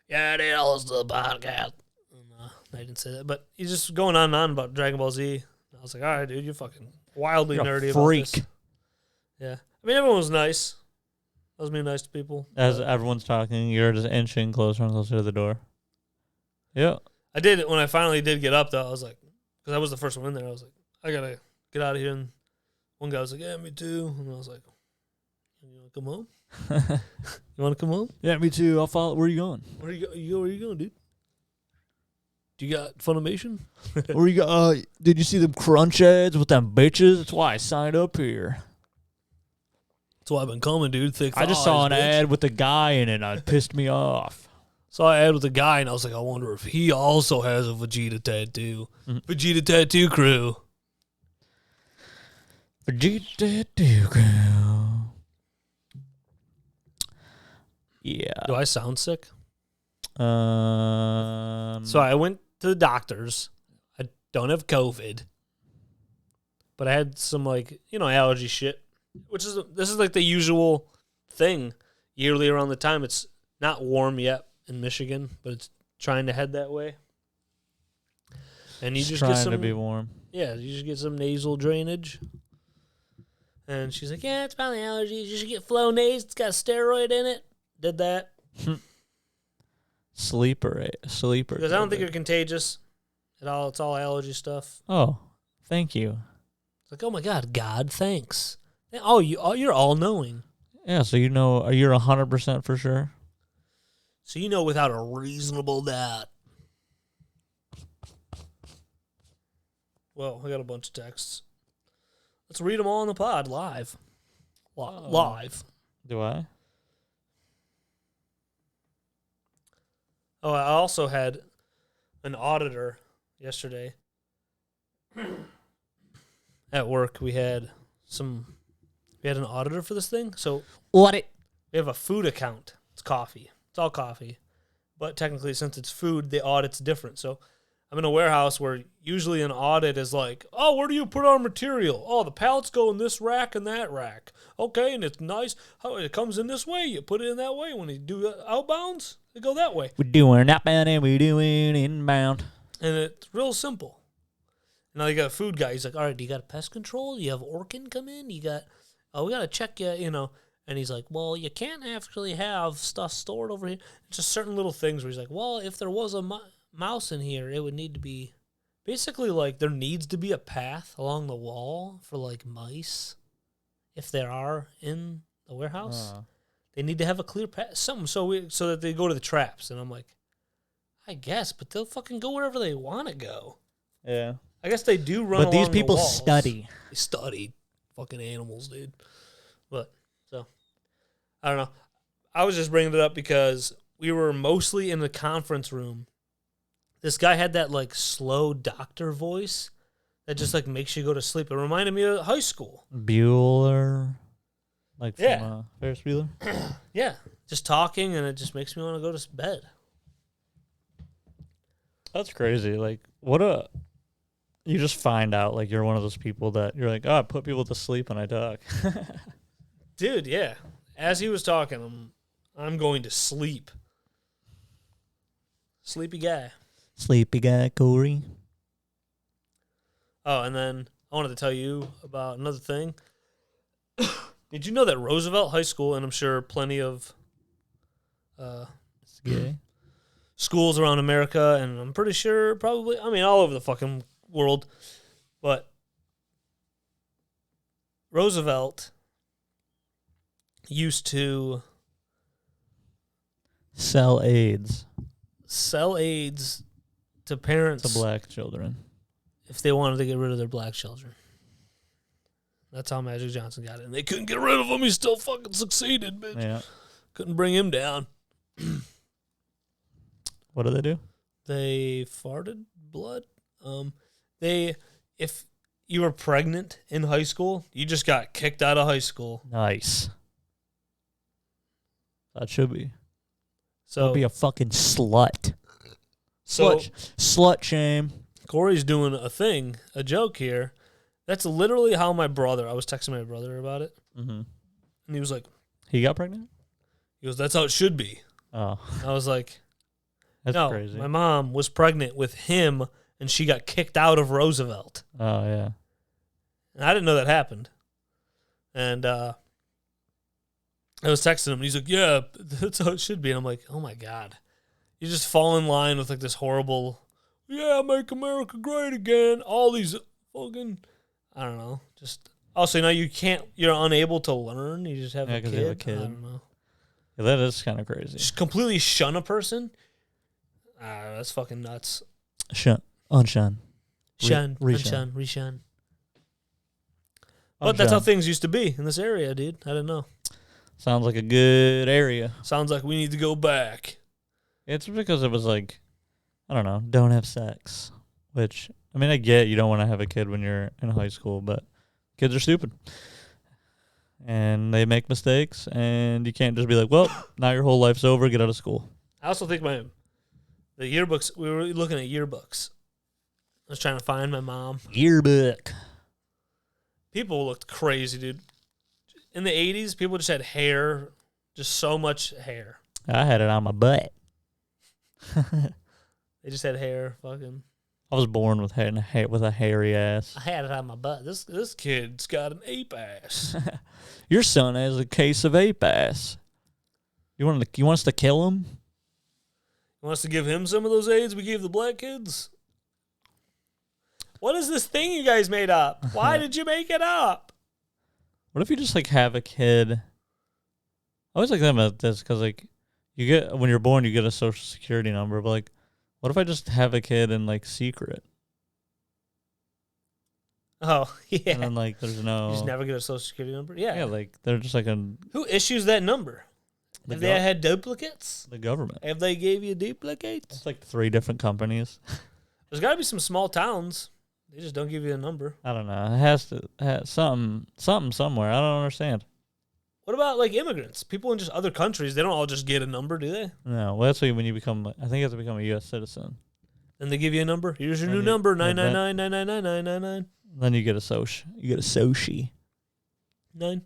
yeah, they all listen to the podcast. And, I didn't say that, but he's just going on and on about Dragon Ball Z. I was like, all right, dude, you're fucking wildly You're a nerdy freak. about this. Yeah. I mean, everyone was nice. I was being nice to people. As everyone's talking, you're just inching closer and closer to the door. Yeah. I did it when I finally did get up, though. I was like, because I was the first one in there. I was like, I got to get out of here. And one guy was like, yeah, me too. And I was like, you want to come home? You want to come home? Yeah, me too. I'll follow. Where are you going? Where you going, dude? Do you got Funimation? Where you go? Did you see them crunch ads with them bitches? That's why I signed up here. That's why I've been coming, dude. Thick I just thighs, saw an bitch. ad with a guy in it and it pissed me off. Saw an ad with a guy, and I was like, I wonder if he also has a Vegeta tattoo. Vegeta tattoo crew. Vegeta tattoo crew. Yeah. Do I sound sick? So So I went to the doctors. I don't have COVID, but I had some allergy shit, this is like the usual thing yearly around the time. It's not warm yet in Michigan, but it's trying to head that way. And you just trying get some, to be warm. Yeah, you just get some nasal drainage. And she's like, yeah, it's probably allergies. You should get Flonase. It's got a steroid in it. Did that. Sleeper. Because I don't think you're contagious at all. It's all allergy stuff. Oh, thank you. It's like, oh my God, thanks. Oh, you're all knowing. Yeah, so you know, you're 100% for sure? So you know without a reasonable doubt. Well, I got a bunch of texts. Let's read them all on the pod live. Live. Do I? Oh, I also had an auditor yesterday. At work, we had an auditor for this thing. So Audit. we have a food account. It's coffee. It's all coffee. But technically, since it's food, the audit's different. So I'm in a warehouse where usually an audit is like, oh, where do you put our material? Oh, the pallets go in this rack and that rack. Okay, and it's nice. How it comes in this way. You put it in that way. When you do outbounds, they go that way. We're doing outbound and we're doing inbound. And it's real simple. Now you got a food guy. He's like, all right, do you got a pest control? You have Orkin come in? We got to check you, And he's like, well, you can't actually have stuff stored over here. It's just certain little things where he's like, well, if there was a mouse in here, it would need to be basically like there needs to be a path along the wall for like mice. If there are in the warehouse, they need to have a clear path, something so that they go to the traps. And I'm like, I guess, but they'll fucking go wherever they want to go. Yeah. I guess they do run. But these along people the walls. study. They study fucking animals, dude. But so I don't know. I was just bringing it up because we were mostly in the conference room. This guy had that like slow doctor voice that just like makes you go to sleep. It reminded me of high school. Bueller. Like from Ferris Bueller? Yeah. Just talking and it just makes me want to go to bed. That's crazy. Like, you just find out like you're one of those people that you're like, I put people to sleep when I talk. Dude, yeah. As he was talking, I'm going to sleep. Sleepy guy. Sleepy guy, Corey. Oh, and then I wanted to tell you about another thing. Did you know that Roosevelt High School, and I'm sure plenty of schools around America, and I'm pretty sure probably, all over the fucking world, but Roosevelt used to sell AIDS to parents to black children if they wanted to get rid of their black children. That's how Magic Johnson got it. And they couldn't get rid of him. He still fucking succeeded, bitch. Yeah. Couldn't bring him down. What do they do? They farted blood. If you were pregnant in high school, you just got kicked out of high school. Nice. That should be. So Don't be a fucking slut. So Slut shame. Corey's doing a joke here. That's literally how I was texting my brother about it. Mm-hmm. And he was like, he got pregnant? that's how it should be. Oh. I was like, That's no, crazy. my mom was pregnant with him, and she got kicked out of Roosevelt. Oh, yeah. And I didn't know that happened. And I was texting him, and he's like, yeah, that's how it should be. And I'm like, oh, my God. You just fall in line with, like, this horrible, yeah, make America great again. All these fucking, I don't know. Just, also, you're unable to learn. You just have, a 'cause kid. you have a kid. I don't know. Yeah, that is kind of crazy. Just completely shun a person. That's fucking nuts. Unshun. Shun, Reshun. unshun, reshun. But that's how things used to be in this area, dude. I didn't know. Sounds like a good area. Sounds like we need to go back. It's because it was like, I don't know, don't have sex. Which, I mean, I get you don't want to have a kid when you're in high school, but kids are stupid. And they make mistakes, and you can't just be like, well, now your whole life's over, get out of school. I also think the yearbooks, we were looking at yearbooks. I was trying to find my mom. Yearbook. People looked crazy, dude. In the 80s, people just had hair, just so much hair. I had it on my butt. They just had hair, fucking. I was born with with a hairy ass. I had it on my butt. This kid's got an ape ass. Your son has a case of ape ass. You want us to kill him? You want us to give him some of those AIDS we gave the black kids? What is this thing you guys made up? Why did you make it up? What if you just like have a kid? I always like that about this because like when you're born you get a social security number, but like what if I just have a kid in like secret? Oh, yeah. And then like there's no. You just never get a social security number? Yeah. Yeah, like they're just like Who issues that number? Have they had duplicates? the government. Have they gave you duplicates? It's like 3 different companies. There's got to be some small towns. They just don't give you a number. I don't know. It has to have something somewhere. I don't understand. What about like immigrants? People in just other countries, they don't all just get a number, do they? No, well that's when you become. I think you have to become a U.S. citizen. Then they give you a number. Here's your new number, 999-999-999. Then you get a soch. You get a soci. 9.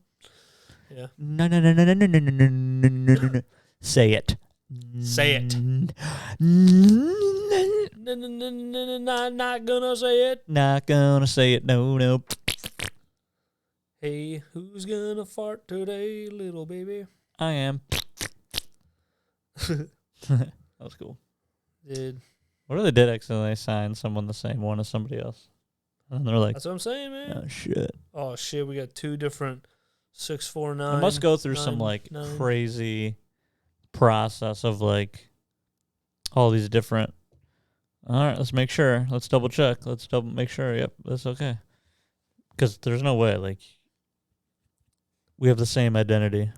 Yeah. No. Say it. Say it. Not gonna say it. Not gonna say it. No. Hey, who's gonna fart today, little baby? I am. That was cool. Dude. What if they did accidentally sign someone the same one as somebody else? And they're like, that's what I'm saying, man. Oh, shit. We got 2 different 649. It must go through some like crazy process of like all these different. All right, let's make sure. Let's double check. Let's make sure. Yep, that's okay. Because there's no way like we have the same identity.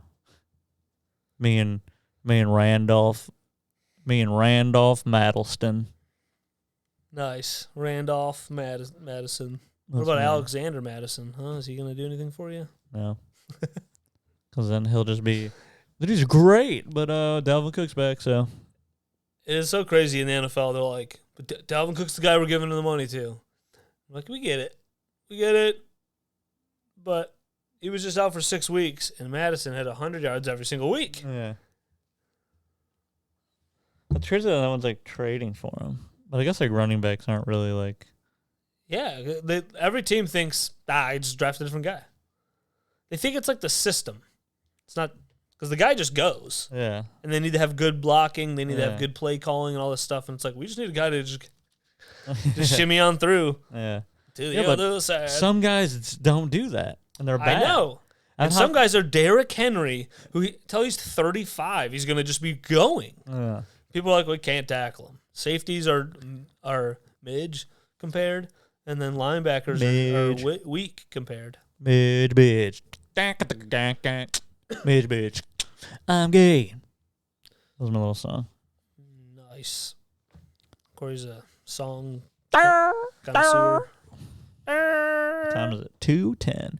Me and Randolph Madelston. Nice. Randolph Madison. What That's about me. Alexander Madison? Huh? Is he going to do anything for you? No. Because then he'll just be, he's great, but Dalvin Cook's back, so. It is so crazy in the NFL. They're like, but Dalvin Cook's the guy we're giving the money to. I'm like, we get it. But he was just out for 6 weeks, and Madison had 100 yards every single week. Yeah. It's crazy that no one's like trading for him. But I guess like running backs aren't really like. Yeah, every team thinks, I just drafted a different guy. They think it's like the system. It's not, because the guy just goes. Yeah. And they need to have good blocking. They need to have good play calling and all this stuff. And it's like, we just need a guy to just shimmy on through. Yeah. To the other side. Some guys don't do that, and they're bad. I know. And some guys are Derrick Henry, who until he's 35, he's going to just be going. Yeah. People are like, we can't tackle him. Safeties are midge compared, and then linebackers are weak compared. Midge. Midge. I'm gay. That was my little song. Nice. Corey's a song connoisseur. Time is it? 2:10.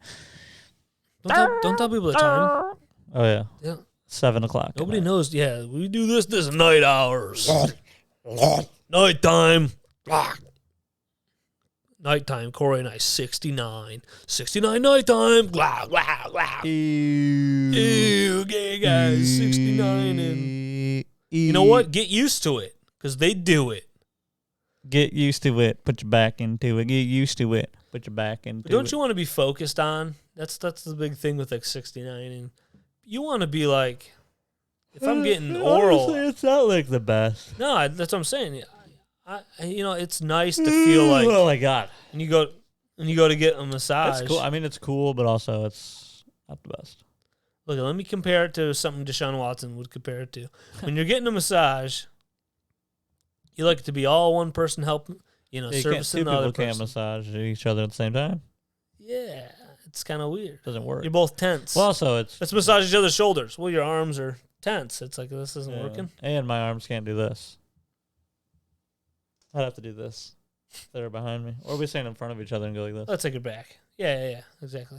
Don't tell people the time. Oh yeah. Yeah. 7 o'clock. Nobody knows. Yeah, we do this night hours. Nighttime. Nighttime. Corey and I, 69. 69 nighttime. Blah, blah, blah. Ew, gay guys, 69. And you know what? Get used to it. because they do it. Get used to it. Put your back into it. Get used to it. Put your back into But don't it. you want to be focused on? That's the big thing with like 69, and you want to be like, if I'm getting oral, Honestly, it's not like the best. no, that's what I'm saying. It's nice to feel like, oh my god, and you go to get a massage. that's cool. I mean, it's cool, but also it's not the best. Look, let me compare it to something Deshaun Watson would compare it to. When you're getting a massage, you like it to be all one person helping, servicing the other People can't person. massage each other at the same time. Yeah, it's kind of weird. Doesn't work. You're both tense. Well, also it's Let's massage each other's shoulders. Well, your arms are tense. It's like this isn't working. And my arms can't do this. I'd have to do this. They're behind me, or we stand in front of each other and go like this. Let's take it back. Yeah, exactly.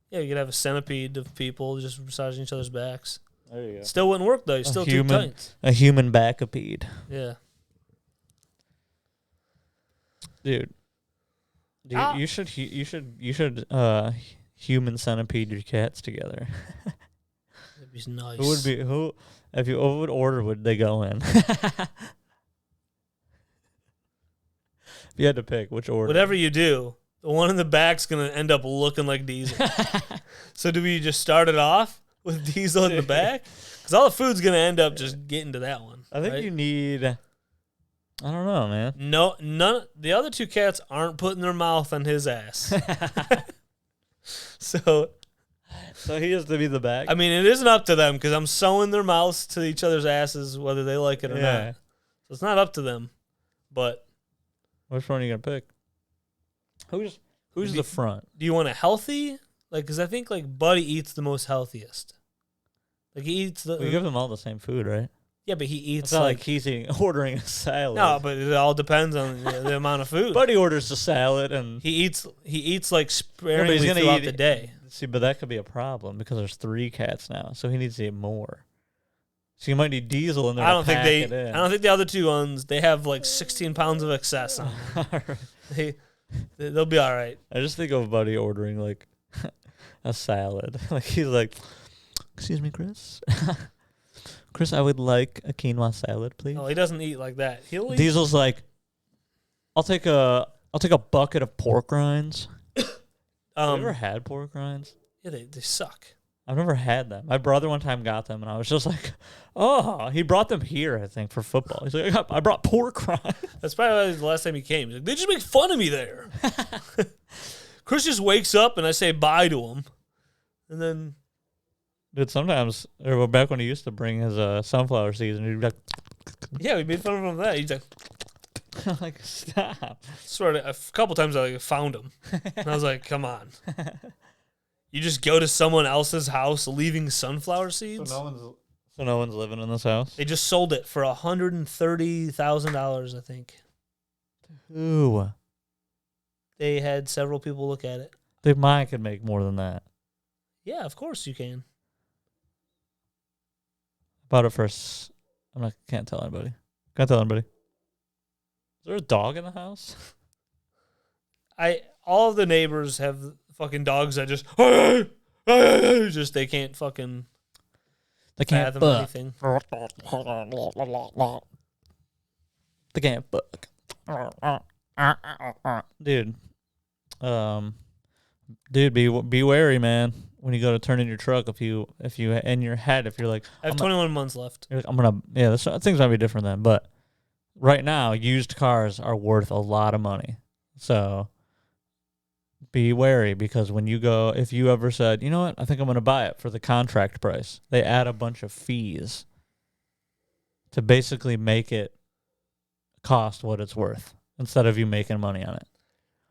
Yeah, you could have a centipede of people just massaging each other's backs. There you go. Still wouldn't work though. You're still too human- tight. A human backapede, Yeah. dude. Ah. You should human centipede your cats together. That'd be nice. What order would they go in? If you had to pick which order, Whatever you do, the one in the back's gonna end up looking like Diesel. So do we just start it off with Diesel in the back? Because all the food's gonna end up just getting to that one. I think right? you need. I don't know, man. No, none. The other two cats aren't putting their mouth on his ass. So he has to be the back. I mean, it isn't up to them because I'm sewing their mouths to each other's asses, whether they like it or not. So it's not up to them. But Which one are you gonna pick? Who's Maybe- the front? do you want a healthy? Like, because I think like Buddy eats the most healthiest. Like he eats the. We give them all the same food, right? Yeah, but he eats It's not like like he's ordering a salad. no, but it all depends on the amount of food. Buddy orders a salad, and He eats like sparingly gonna throughout eat- the day. see, but that could be a problem because there's 3 cats now, so he needs to eat more. So you might need Diesel in there. I don't think it in. I don't think the other two ones. They have like 16 pounds of excess on them. They'll be all right. I just think of Buddy ordering like a salad. Like he's like, "Excuse me, Chris. Chris, I would like a quinoa salad, please." No, he doesn't eat like that. He'll eat. Diesel's like, I'll take a bucket of pork rinds. Have you ever had pork rinds? Yeah, they suck. I've never had them. My brother one time got them, and I was just like, "Oh!" He brought them here, I think, for football. He's like, "I brought pork rinds." That's probably the last time he came. He's like, they just make fun of me there. Chris just wakes up and I say bye to him, and then Dude, sometimes, or back when he used to bring his sunflower seeds, and he'd be like, yeah, we made fun of him for that. He's like, I'm like, "Stop!" sort of. A couple times I found him, and I was like, come on. You just go to someone else's house leaving sunflower seeds? So no one's living in this house. They just sold it for $130,000, I think. Ooh, They had several people look at it. they might could make more than that. Yeah, of course you can. Bought it first. Can't tell anybody. Can't tell anybody. Is there a dog in the house? All of the neighbors have fucking dogs that just they can't fucking They can't fathom fuck. anything. They can't fuck. Dude. Dude, be wary, man. When you go to turn in your truck, if you in your head, if you're like, I have 21 months left. you're like, I'm gonna, things might be different then. But right now, used cars are worth a lot of money. So be wary, because when you go, if you ever said, you know what, I think I'm gonna buy it for the contract price, they add a bunch of fees to basically make it cost what it's worth instead of you making money on it.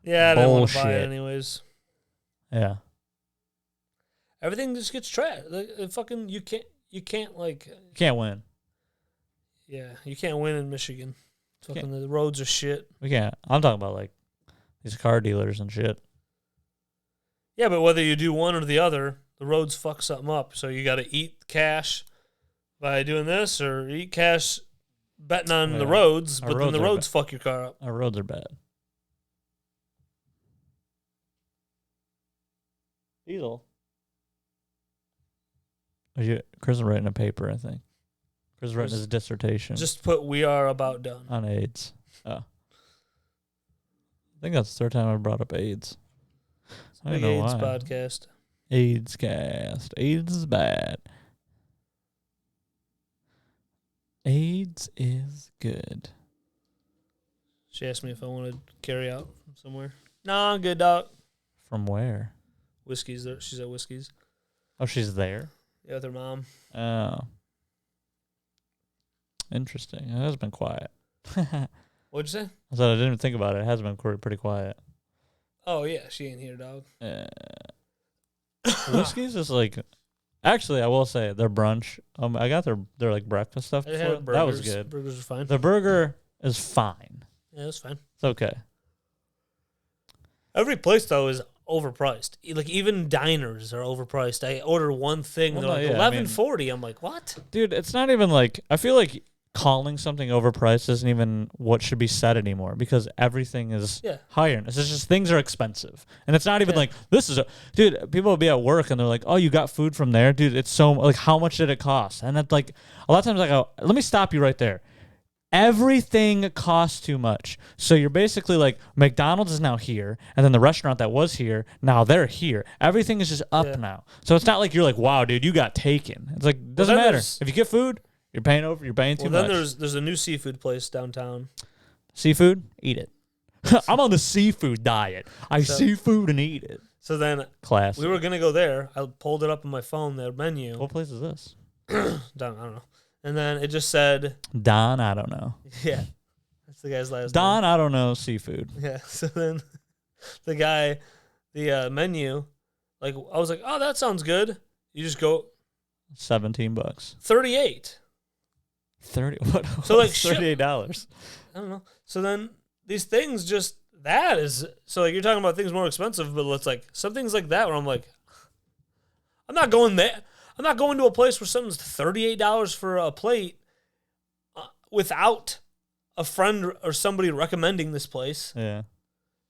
Yeah, I didn't want to buy it Bullshit. anyways. Yeah. Everything just gets trashed. Fucking you can't like You can't win. yeah, you can't win in Michigan. Can't. Fucking the roads are shit. We can't. I'm talking about like these car dealers and shit. Yeah, but whether you do one or the other, the roads fuck something up. So you got to eat cash by doing this, or eat cash betting on the Yeah. roads, Our but then roads the are roads fuck your car up. Our roads are bad. Diesel. Chris is writing a paper, I think. He's written his dissertation Just put "We are about done." on AIDS. Oh. I think that's the third time I brought up AIDS. I don't Big know AIDS why. podcast. AIDS cast. AIDS is bad. AIDS is good. She asked me if I wanted to carry out from somewhere. Nah, I'm good, dog. From where? Whiskey's there. She's at Whiskey's. Oh, she's there? Yeah, with her mom. Oh. Interesting. It has been quiet. What'd you say? I said I didn't even think about it. It has been pretty quiet. Oh, yeah, she ain't here, dog. Whiskey's is like... Actually, I will say, their brunch... I got their like breakfast stuff They before. had That was burgers. good. Burgers are fine. The burger is fine. Yeah, it's fine. It's okay. Every place, though, is overpriced. Like, even diners are overpriced. I order one thing, Well, they're no, like yeah, $11.40. I'm like, what? Dude, it's not even like... I feel like calling something overpriced isn't even what should be said anymore because everything is higher. It's just things are expensive. And it's not even like, this is... Dude, people will be at work and they're like, oh, you got food from there? Dude, it's so... Like, how much did it cost? And it's like... A lot of times I go, let me stop you right there. Everything costs too much. So you're basically like, McDonald's is now here, and then the restaurant that was here, now they're here. Everything is just up now. So it's not like you're like, wow, dude, you got taken. It's like, doesn't matter. If you get food, you're paying too much. Then there's a new seafood place downtown. Seafood? Eat it. I'm on the seafood diet. I see food and eat it. So then Classic. we were going to go there. I pulled it up on my phone, their menu. What place is this? Down, I don't know. And then it just said... Don, I don't know. Yeah. That's the guy's last Don, name. I don't know, seafood. Yeah. So then the guy, the menu, like, I was like, oh, that sounds good. You just go... $17. 38. 30 what? So like $38. I don't know. So then these things just... That is... So like you're talking about things more expensive, but it's like some things like that where I'm like, I'm not going there. I'm not going to a place where something's $38 for a plate without a friend or somebody recommending this place. Yeah.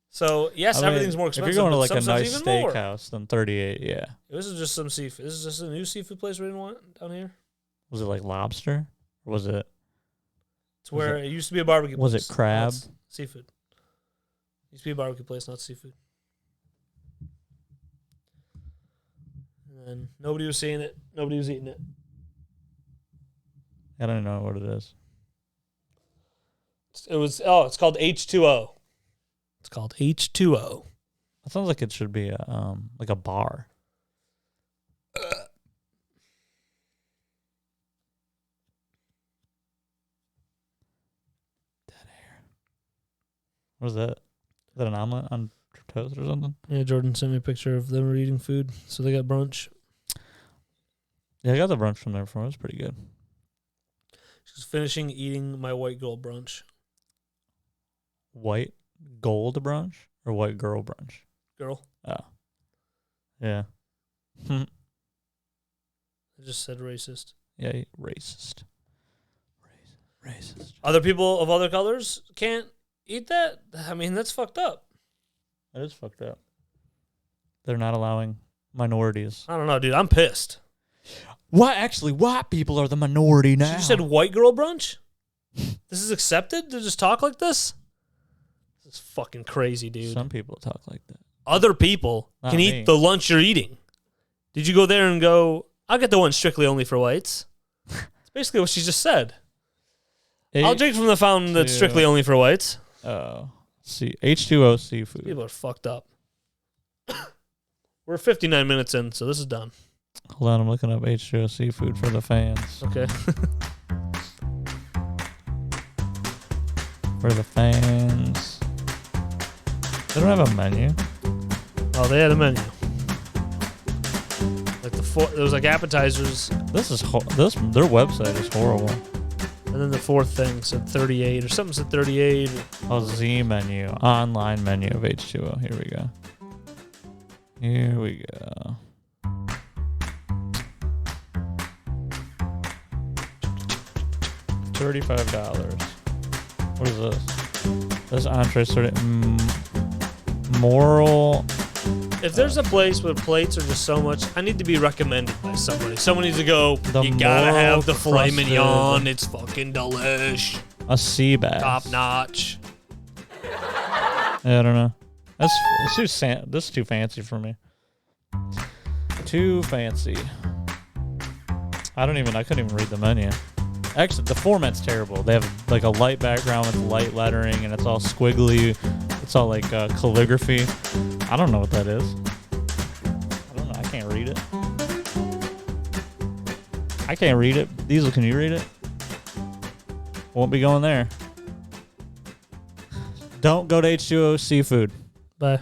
So, yes, everything's more expensive. If you're going to like a some nice even more. steakhouse, then 38, yeah. This is just some seafood. This is just a new seafood place we didn't want down here. Was it like lobster? Or was it? It's where it used to be a barbecue place. Was it crab? Now it's seafood. It used to be a barbecue place, not seafood. And nobody was seeing it. Nobody was eating it. I don't know what it is. It's called H2O. It's called H2O. That sounds like it should be a bar. Dead air. What is that? Is that an omelet on toast or something? Yeah, Jordan sent me a picture of them eating food. So they got brunch. Yeah, I got the brunch from there before. It was pretty good. She's finishing eating my white girl brunch. White gold brunch or white girl brunch? Girl. Oh. Yeah. I just said racist. Yeah, racist. Racist. Other people of other colors can't eat that? I mean, that's fucked up. That is fucked up. They're not allowing minorities. I don't know, dude. I'm pissed. What? Actually, white people are the minority now. You said white girl brunch? This is accepted to just talk like this? This is fucking crazy, dude. Some people talk like that. Other people Not can me. eat the lunch you're eating. Did you go there and go, I'll get the one strictly only for whites? That's basically what she just said. I'll drink from the fountain that's strictly only for whites. Oh. See, H2O seafood. People are fucked up. We're 59 minutes in, so this is done. Hold on, I'm looking up H2O seafood for the fans. Okay. For the fans. They don't have a menu. Oh, they had a menu. Like there was like appetizers, Their website is horrible. and then the fourth thing said 38 or something said 38. Oh, Z menu, online menu of H2O. Here we go. Here we go. $35. What is this? This entree started moral If there's a place where plates are just so much, I need to be recommended by somebody. Someone needs to go, The you gotta more have the filet crusted- mignon. It's fucking delish. A sea bass. Top notch. Yeah, I don't know. This is too fancy for me. Too fancy. I couldn't even read the menu. Actually, the format's terrible. They have like a light background with light lettering, and it's all squiggly. It's all like calligraphy. I don't know what that is. I don't know. I can't read it. I can't read it. Diesel, can you read it? Won't be going there. Don't go to H2O Seafood. Bye.